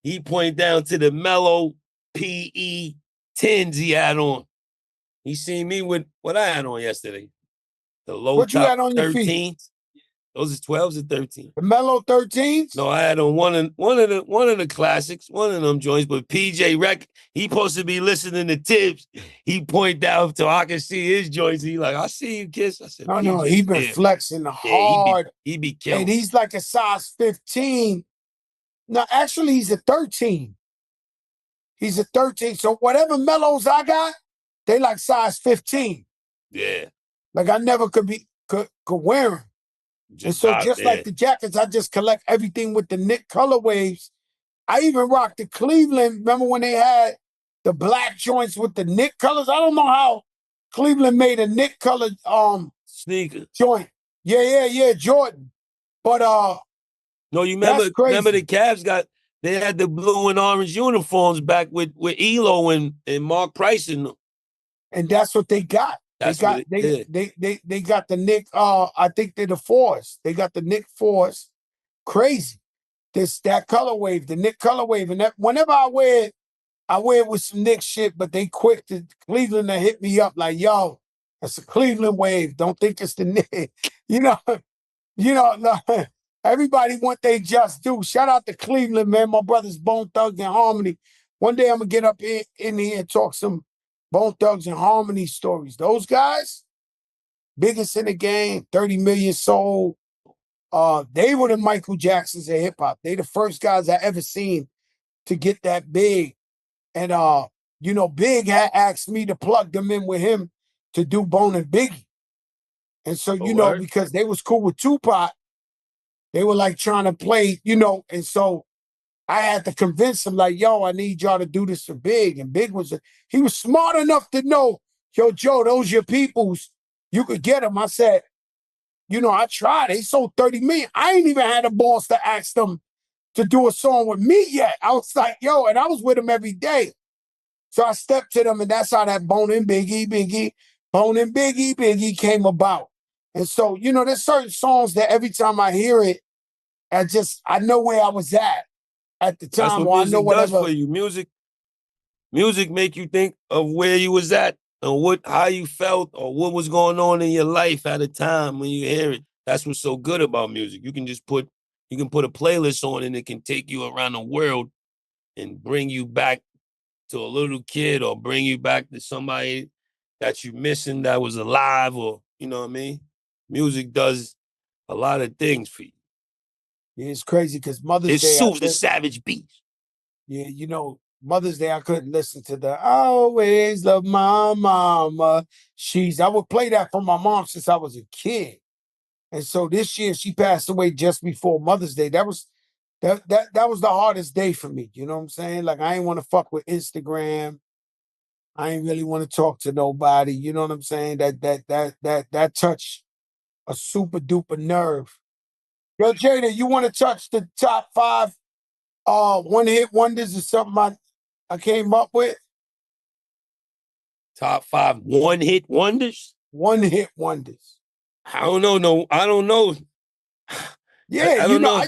he pointed down to the mellow PE 10s he had on. He seen me with what I had on yesterday. The low what top you had on 13s. Your feet? Those is 12s or 13s. The mellow 13s? No, I had on one of the classics, one of them joints. But PJ Rec, he supposed to be listening to tips. He point down so I can see his joints. He like, I see you, Kiss. I said, no, he been flexing hard. He be killing. And he's like a size 15. No, actually, he's a 13. He's a 13. So whatever mellows I got, they like size 15. Yeah. Like I never could wear them. Just like the jackets, I just collect everything with the Nick colorwaves. I even rocked the Cleveland. Remember when they had the black joints with the Nick colors? I don't know how Cleveland made a Nick colored sneaker joint. Yeah, Jordan. But no, you remember the Cavs they had the blue and orange uniforms back with Elo and Mark Price in them. And that's what they got. They got the Nick. I think they're the Force. They got the Nick Force. Crazy. That color wave, the Nick color wave, and that whenever I wear it with some Nick shit. But they quick to Cleveland to hit me up like, yo, that's a Cleveland wave. Don't think it's the Nick. Everybody want they just do. Shout out to Cleveland, man. My brothers Bone Thugs and Harmony. One day I'm gonna get up in here and talk some Bone Thugs and Harmony stories. Those guys, biggest in the game, 30 million sold. They were the Michael Jacksons of hip hop. They the first guys I ever seen to get that big. And Big had asked me to plug them in with him to do Bone and Biggie. And so, because they was cool with Tupac, they were like trying to play, and so I had to convince him, like, yo, I need y'all to do this for Big. And Big he was smart enough to know, yo, Joe, those your peoples. You could get them. I said, I tried. They sold 30 million. I ain't even had the balls to ask them to do a song with me yet. I was like, yo, and I was with him every day. So I stepped to them, and that's how that Bone and Biggie came about. And so, you know, there's certain songs that every time I hear it, I know where I was at the time. That's what music does for you. Music make you think of where you was at and how you felt or what was going on in your life at a time when you hear it. That's what's so good about music. You can put a playlist on and it can take you around the world and bring you back to a little kid or bring you back to somebody that you're missing that was alive, or, you know what I mean? Music does a lot of things for you. Yeah, it's crazy because Mother's Day. It soothes the savage beast. Yeah, you know, Mother's Day, I couldn't listen to the "I Always Love My Mama." I would play that for my mom since I was a kid. And so this year she passed away just before Mother's Day. That was the hardest day for me. You know what I'm saying? Like, I ain't want to fuck with Instagram. I ain't really want to talk to nobody. You know what I'm saying? That touched a super duper nerve. Yo, Jada, you want to touch the top 5 one hit wonders or something I came up with? Top 5 one hit wonders? One hit wonders. I don't know. No, I don't know. Yeah, I don't know.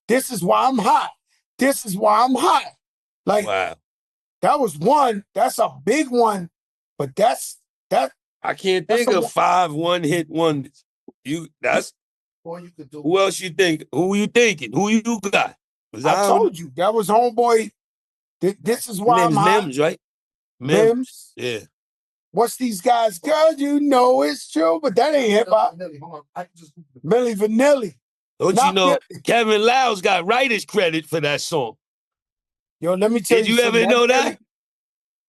This is why I'm hot. This is why I'm hot. Like, wow. That was one. That's a big one. But I can't think of 5 one hit wonders. Or you could do. Who else you think? Who you thinking? Who you got? I told you that was Homeboy. This is why I'm hot. Mims, right? Mims. Yeah. What's these guys? Girl, you know it's true, but that ain't hip hop. Milli Vanilli. Don't you know Kevin Liles got writer's credit for that song? Yo, let me tell you. Did you ever know that?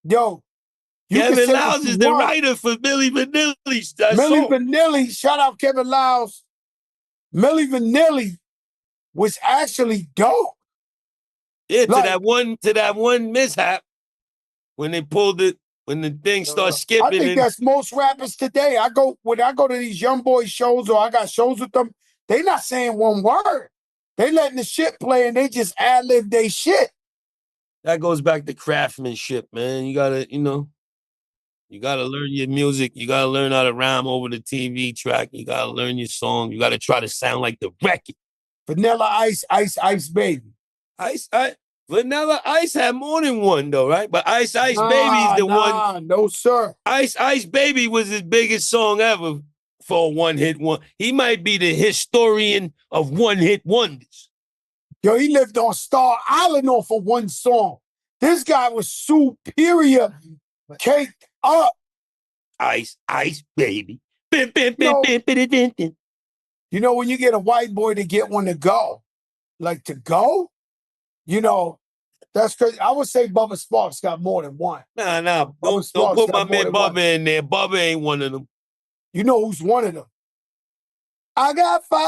Yo, Kevin Liles is the writer for Milli Vanilli's that Milli song. Vanilli, shout out Kevin Liles. Milli Vanilli was actually dope. Yeah, to that one mishap when they pulled it, when the thing starts skipping. I think that's most rappers today. When I go to these young boy shows or I got shows with them, they not saying one word. They letting the shit play and they just ad-lib they shit. That goes back to craftsmanship, man. You gotta learn your music. You gotta learn how to rhyme over the TV track. You gotta learn your song. You gotta try to sound like the record. Vanilla Ice, Ice Baby. Vanilla Ice had more than one though, right? But Ice Baby is the one. No, sir. Ice Baby was his biggest song ever for a one-hit one. He might be the historian of one-hit wonders. Yo, he lived on Star Island off of one song. This guy was superior, caked up. Ice Baby. You know, when you get a white boy to get one to go, that's crazy. I would say Bubba Sparks got more than one. Nah. Don't put my man Bubba in there. Bubba ain't one of them. You know who's one of them? I got 5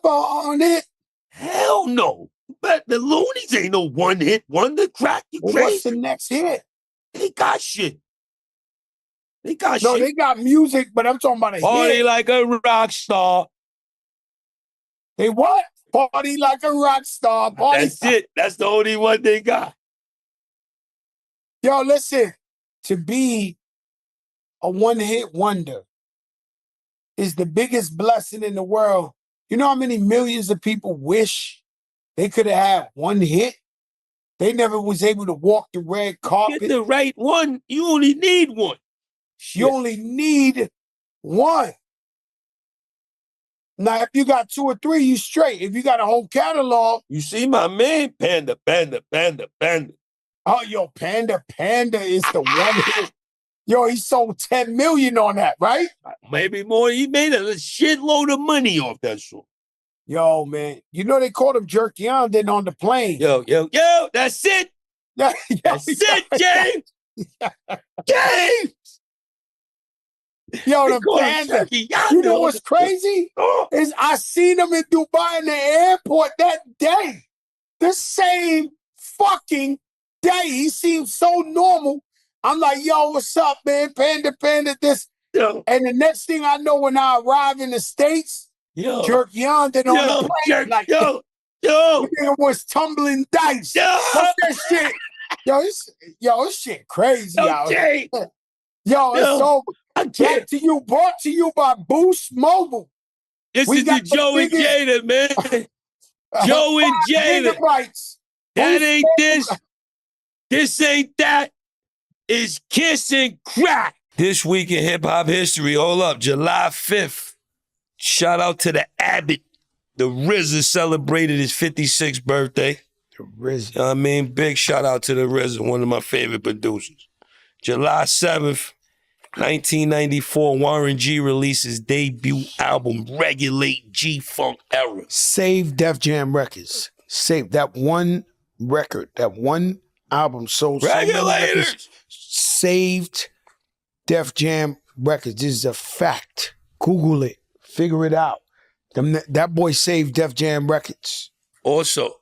on it. Hell no. But the Loonies ain't no one-hit wonder. Crack, you crazy. What's the next hit? They got shit. They got music, but I'm talking about a Party hit. like a rock star. They what? Party like a rock star. That's it. That's the only one they got. Yo, listen. To be a one-hit wonder is the biggest blessing in the world. You know how many millions of people wish they could have had one hit? They never was able to walk the red carpet. Get the right one. You only need one. Shit. You only need one. Now, if you got 2 or 3, you straight. If you got a whole catalog. You see my man, Panda. Oh, yo, Panda is the one hit. Yo, he sold 10 million on that, right? Maybe more. He made a shitload of money off that song. Yo, man. You know they called him Jerkion then on the plane. Yo, that's it. That's it, James. James. Yo, the Panda. You know what's crazy? Is I seen him in Dubai in the airport that day. The same fucking day. He seemed so normal. I'm like, yo, what's up, man? Panda, this. Yo. And the next thing I know, when I arrive in the States, Jerk Yondon on the plane. Yo. The nigga was tumbling dice. Yo. Fuck that shit. This shit crazy out here. It's over. Back to you, brought to you by Boost Mobile. This is the Joe and Jada, man. Joe and Jada. That ain't this. This ain't that. It's Kiss and Crack. This week in hip-hop history, hold up, July 5th. Shout out to the Abbott. The RZA celebrated his 56th birthday. The RZA. You know what I mean? Big shout out to the RZA, one of my favorite producers. July 7th, 1994, Warren G released his debut album, Regulate G-Funk Era. Save Def Jam Records. Save that one record, that one album sold Regulators. Saved Def Jam Records. This is a fact. Google it. Figure it out. That boy saved Def Jam Records. Also,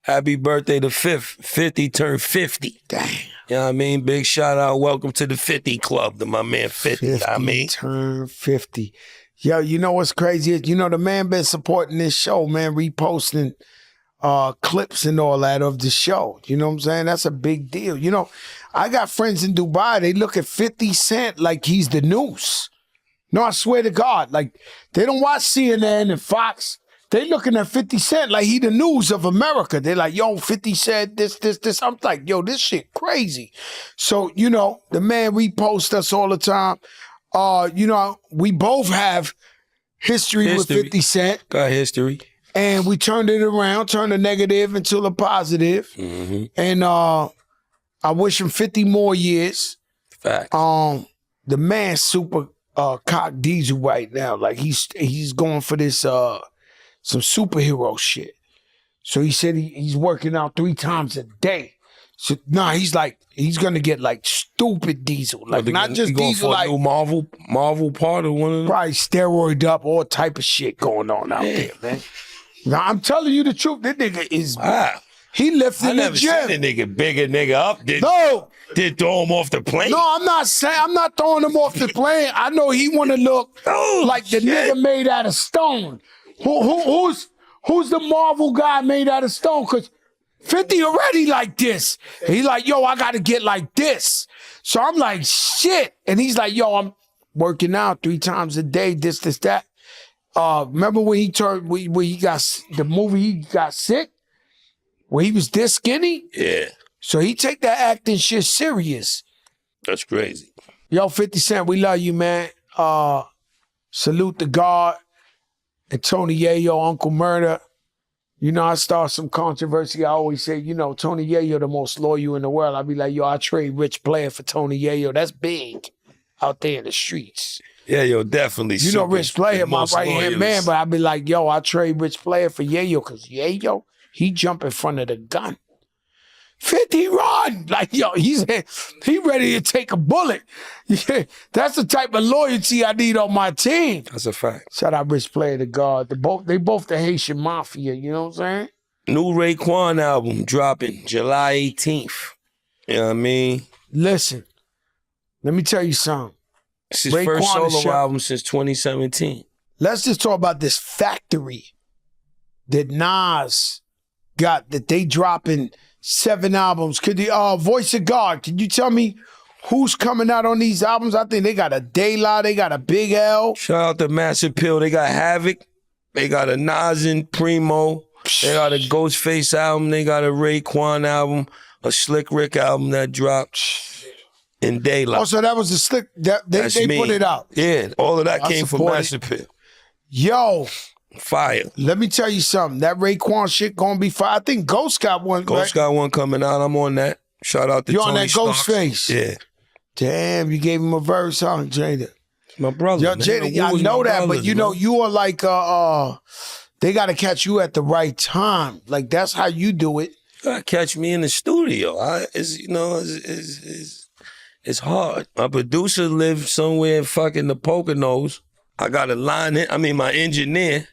happy birthday to 50 turned 50. Damn. You know what I mean? Big shout out. Welcome to the 50 Club, to my man 50. 50 I mean, turned 50. Yo, you know what's crazy? You know, the man been supporting this show, man, reposting clips and all that of the show. You know what I'm saying? That's a big deal. You know, I got friends in Dubai. They look at 50 Cent like he's the news. No, I swear to God. Like, they don't watch CNN and Fox. They looking at 50 Cent like he the news of America. They're like, yo, 50 said this. I'm like, yo, this shit crazy. So, you know, the man reposts us all the time. You know, we both have history with 50 Cent. Got history. And we turned it around, turned the negative into a positive. Mm-hmm. And I wish him 50 more years. Facts. The man's super cock diesel right now. Like he's going for this some superhero shit. So he said he's working out 3 times a day. So he's gonna get like stupid diesel. Like not just diesel, like new Marvel part of one of them. Probably steroid up, all type of shit going on out there, man. Now I'm telling you the truth, this nigga is he lifted in the gym. I never seen a nigga bigger nigga up. Did throw him off the plane? No, I'm not throwing him off the plane. I know he want to look like the nigga made out of stone. Who's the Marvel guy made out of stone? Cause 50 already like this. And he's like, yo, I gotta get like this. So I'm like, shit. And he's like, yo, I'm working out 3 times a day, this, that. Remember when he got the movie, he got sick? Where he was this skinny? Yeah. So he take that acting shit serious. That's crazy. Yo, 50 Cent, we love you, man. Salute the God and Tony Yayo, Uncle Murder. You know, I start some controversy. I always say, you know, Tony Yayo the most loyal in the world. I be like, yo, I trade Rich Player for Tony Yayo. That's big out there in the streets. Yeah, yo, definitely. You know Rich Player, my right-hand man, but I be like, yo, I trade Rich Player for Yayo, because Yayo, he jump in front of the gun. 50 run. Like, yo, he ready to take a bullet. Yeah, that's the type of loyalty I need on my team. That's a fact. Shout out Rich Player to God. They both the Haitian Mafia, you know what I'm saying? New Raekwon album dropping July 18th. You know what I mean? Listen, let me tell you something. It's his first solo album since 2017. Let's just talk about this factory that Nas got, that they dropping 7 albums. Could the Voice of God, can you tell me who's coming out on these albums? I think they got a De La, they got a Big L. Shout out to Massive Pill. They got Havoc. They got a Nas and Primo. They got a Ghostface album. They got a Raekwon album, a Slick Rick album that dropped in De La. Oh, so that was the Slick, they put it out. Yeah, all of that came from Massive Pill. Yo. Fire. Let me tell you something. That Raekwon shit gonna be fire. I think Ghost got one. Ghost got one coming out. I'm on that. Shout out to Tony on that Ghostface? Yeah. Damn, you gave him a verse, huh, Jada? My brother. Yo, Jada, I know that, but you know, you are like, they gotta catch you at the right time. Like, that's how you do it. You gotta catch me in the studio. It's hard. My producer lives somewhere in fucking the Poconos. I gotta line it. I mean, my engineer.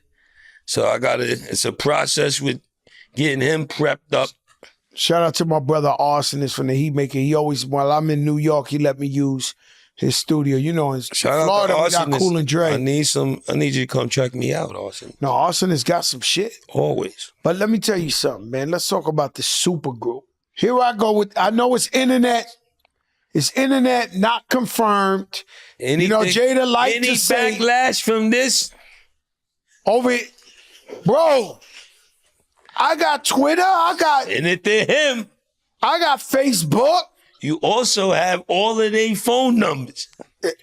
So it's a process with getting him prepped up. Shout out to my brother Austin, is from the Heat Maker. He always, while I'm in New York, he let me use his studio. You know, in Shout out Florida, to we got Arsonist. Cool and Dre. I need you to come check me out, Arson. No, Arson has got some shit. Always. But let me tell you something, man. Let's talk about the super group. Here I go with, I know it's internet. It's internet, not confirmed. Anything, you know, Jada like to say. Any backlash from this? Over it. Bro, I got Twitter. And it to him. I got Facebook. You also have all of their phone numbers.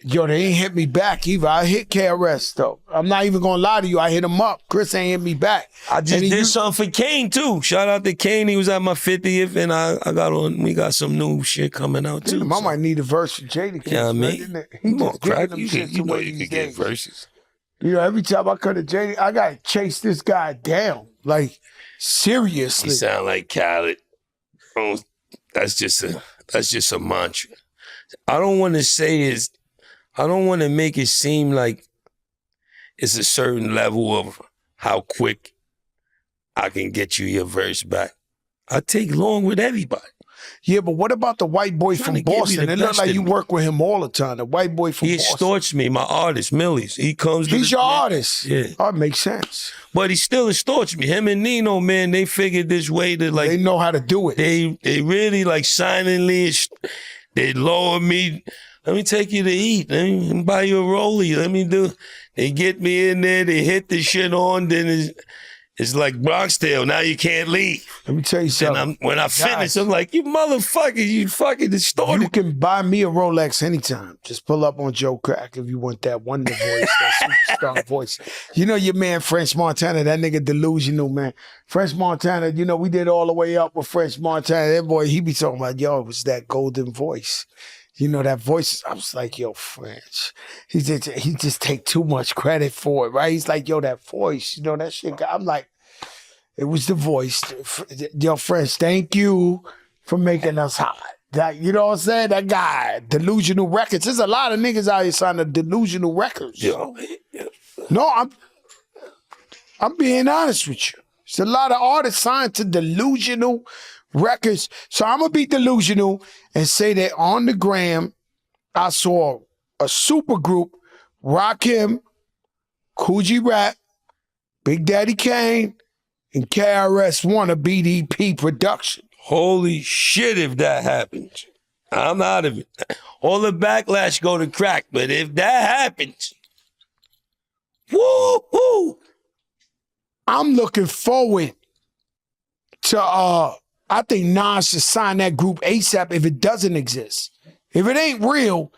Yo, they ain't hit me back either. I hit KRS though. I'm not even gonna lie to you. I hit him up. Chris ain't hit me back. I just did something for Kane too. Shout out to Kane. He was at my 50th, and I got on. We got some new shit coming out too. I might need a verse for Jadakiss. Yeah, I mean, Come on, crack. You can get verses. You know, every time I cut to Jada, I gotta chase this guy down. Like seriously. You sound like Khaled. Oh, that's just a mantra. I don't want to make it seem like it's a certain level of how quick I can get you your verse back. I take long with everybody. Yeah, but what about the white boy from Boston? It looks like you work with him all the time. The white boy from Boston. He extorts me, my artist, Millies. He comes to He's your artist. Yeah. Oh, it makes sense. But he still extorts me. Him and Nino, man, they figured this way to like... They know how to do it. They really like silently, they lower me. Let me take you to eat. Let me buy you a rollie. Let me do... They get me in there, they hit the shit on, then it's like Bronx Tale. Now you can't leave. Let me tell you something. When I finish, I'm like, you motherfucker, you fucking distorted. You can buy me a Rolex anytime. Just pull up on Joe Crack if you want that wonder voice, that superstar voice. You know your man, French Montana, that nigga delusional, man. French Montana, you know, we did all the way up with French Montana. That boy, he be talking about, yo, it was that golden voice. You know, that voice, I was like, yo, French. He just take too much credit for it, right? He's like, yo, that voice, you know, that shit. I'm like, it was the voice. Yo, French, thank you for making us hot. That, you know what I'm saying? That guy, Delusional Records. There's a lot of niggas out here signing Delusional Records. Yeah. No, I'm being honest with you. There's a lot of artists signed to Delusional Records. So I'm going to be delusional and say that on the gram, I saw a super group, Rakim, Coogee Rap, Big Daddy Kane, and KRS-One, a BDP production. Holy shit, if that happens. I'm out of it. All the backlash go to Crack, but if that happens, woo-hoo! I'm looking forward to, I think Nas should sign that group ASAP if it doesn't exist. If it ain't real,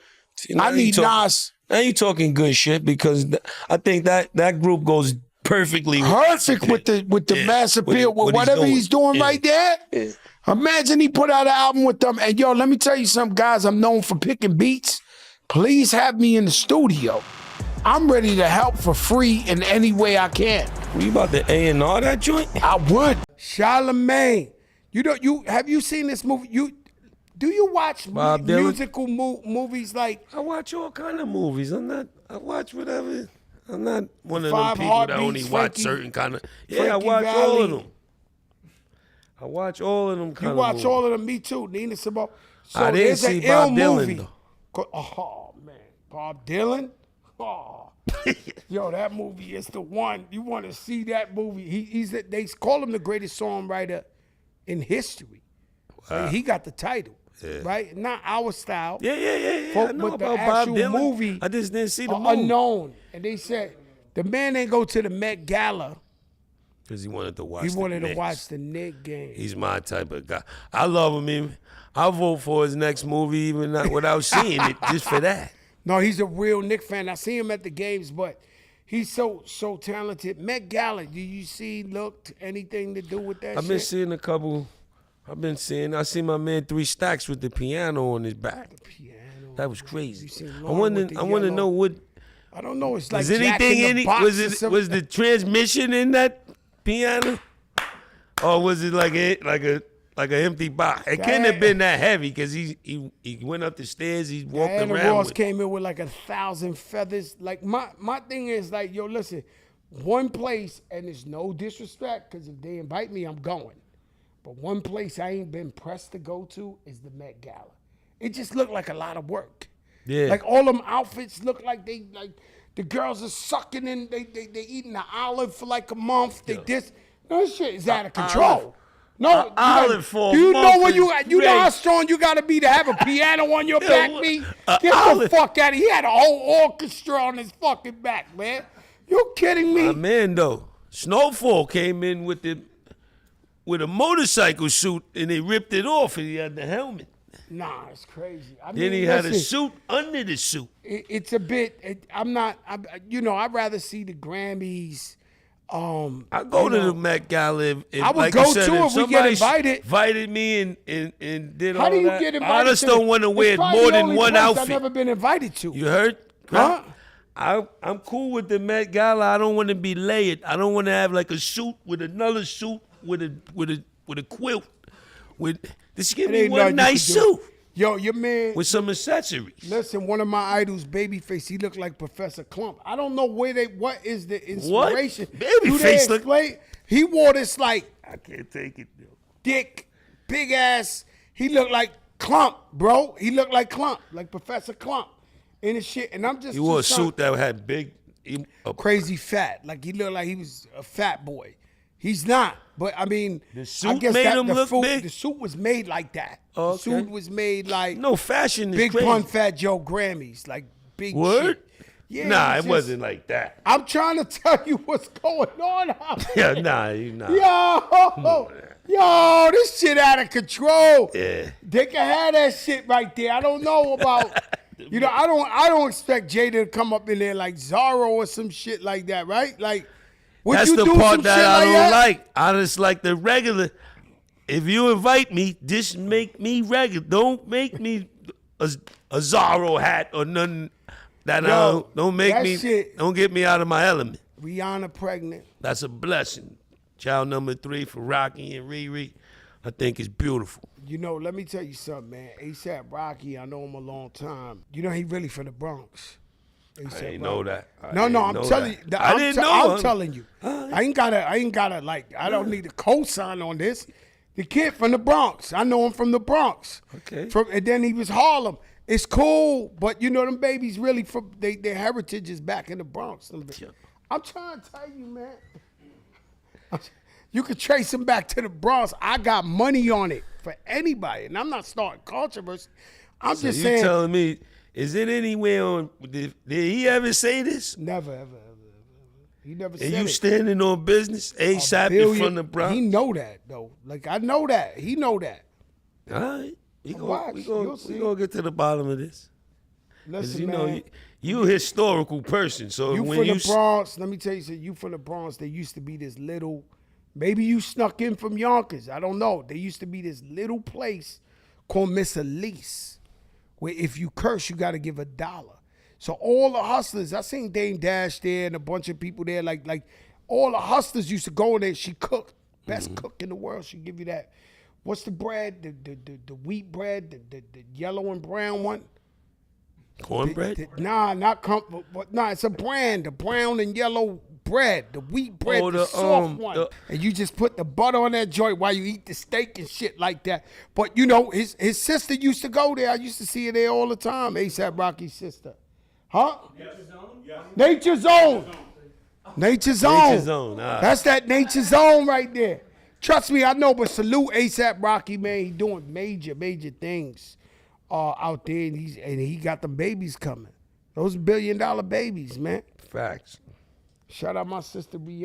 I need Nas. Now you talking good shit because I think that group goes perfectly with the mass appeal, with whatever he's doing right there. Yeah. Imagine he put out an album with them. And yo, let me tell you something, guys. I'm known for picking beats. Please have me in the studio. I'm ready to help for free in any way I can. You about to A&R that joint? I would. Charlamagne. Have you seen this movie? Do you watch musical movies like? I watch all kind of movies. I watch whatever. I'm not one of them people that only watch certain kind of. Yeah, I watch all of them. I watch all of them kind of. You watch all of them. Me too. Nina Simone. So I didn't see Bob Dylan though. Oh man, Bob Dylan. Oh, yo, that movie is the one. You want to see that movie? They call him the greatest songwriter in history. Wow. He got the title, right? Not our style. Yeah. I know but the about actual Bob Dylan. movie, I just didn't see the movie. Unknown. And they said the man didn't go to the Met Gala because he wanted to watch. He wanted to watch the Knicks game. He's my type of guy. I love him. Even I'll vote for his next movie, even without seeing it, just for that. No, he's a real Knicks fan. I see him at the games, but he's so talented. Met Gala, do you see anything to do with that? I've been seeing a couple. I see my man 3 Stacks with the piano on his back. The piano. That was crazy. I want to know what. I don't know. It's like was anything in it? Was the transmission in that piano, or was it like an empty box? It couldn't have been that heavy because he went up the stairs. He walked around. Ross came in with like 1,000 feathers. Like my thing is like, yo, listen, one place, and it's no disrespect because if they invite me, I'm going. But one place I ain't been pressed to go to is the Met Gala. It just looked like a lot of work. Yeah. Like all them outfits look like they like the girls are sucking in. They eating an olive for like a month. They this. No shit is out of control. No, olive for a do you know month what you is you know how crazy. strong you got to be to have a piano on your back, me? Get olive. the fuck out of here. He had a whole orchestra on his fucking back, man. You kidding me? My man, though, Snowfall came in with a motorcycle suit and they ripped it off and he had the helmet. Nah, it's crazy. I Then he had a suit under the suit. It's a bit. I'd rather see the Grammys. I go to the Met Gala. If, I would like go you said, too if we get invited. Invited me and did all that. How do you get invited? I just don't want to wear more than one outfit. I've never been invited to. You heard? Huh? I'm cool with the Met Gala. I don't want to be layered. I don't want to have like a suit with another suit with a quilt. Just give me one nice suit. Yo, your man with some accessories. Listen, one of my idols, Babyface, he looked like Professor Clump. I don't know what is the inspiration. What? Babyface look. He wore this like I can't take it. Dick, big ass. He looked like Clump, bro. He looked like Clump, like Professor Clump, and his shit. And I'm just. He wore a suit that had big, crazy fat. Like he looked like he was a fat boy. He's not, but I mean, the suit made him look big. The suit was made like that. Okay. The suit was made like no fashion. Big crazy. Pun Fat Joe Grammys, like big Word. Shit. Yeah, nah, it wasn't like that. I'm trying to tell you what's going on out there. Yeah, nah, you nah. Yo, this shit out of control. Yeah, they can have that shit right there. I don't know about. I don't expect Jada to come up in there like Zorro or some shit like that, right? Like. That's the part that I don't like. I just like the regular. If you invite me, just make me regular. Don't make me a Zorro hat or nothing. Don't make me. Shit. Don't get me out of my element. Rihanna pregnant. That's a blessing. Child number 3 for Rocky and Riri. I think it's beautiful. Let me tell you something, man. A$AP Rocky, I know him a long time. He really from the Bronx. I didn't know that. No, I'm telling you. I'm telling you. I ain't gotta like. I don't need a cosign on this. The kid from the Bronx. I know him from the Bronx. Okay. And then he was Harlem. It's cool, but them babies really from their heritage is back in the Bronx. I'm trying to tell you, man. You could trace them back to the Bronx. I got money on it for anybody, and I'm not starting controversy. I'm just saying. You telling me? Is it anywhere on? Did he ever say this? Never, ever. He never said it. And you standing on business? A$AP in front of the Bronx? He know that, though. Like, I know that. He know that. All right. We gonna get to the bottom of this. Listen, man. You a historical person. So you when from the Bronx, let me tell you something. You from the Bronx, there used to be this little, maybe you snuck in from Yonkers. I don't know. There used to be this little place called Miss Elise, where if you curse, you got to give $1. So all the hustlers, I seen Dame Dash there and a bunch of people there, like all the hustlers used to go in there. She cooked, best cook in the world. She give you that. What's the bread? The wheat bread, the yellow and brown one. Cornbread? Nah, not but nah, it's a brand, the brown and yellow bread, the wheat bread, the soft one. And you just put the butter on that joint while you eat the steak and shit like that. But his sister used to go there. I used to see her there all the time. A$AP Rocky's sister. Huh? Nature Zone. Nature Zone. That's that Nature Zone right there. Trust me, I know, but salute A$AP Rocky, man. He doing major things out there, and he got the babies coming. Those $1 billion babies, man. Facts. Shout out my sister Rihanna.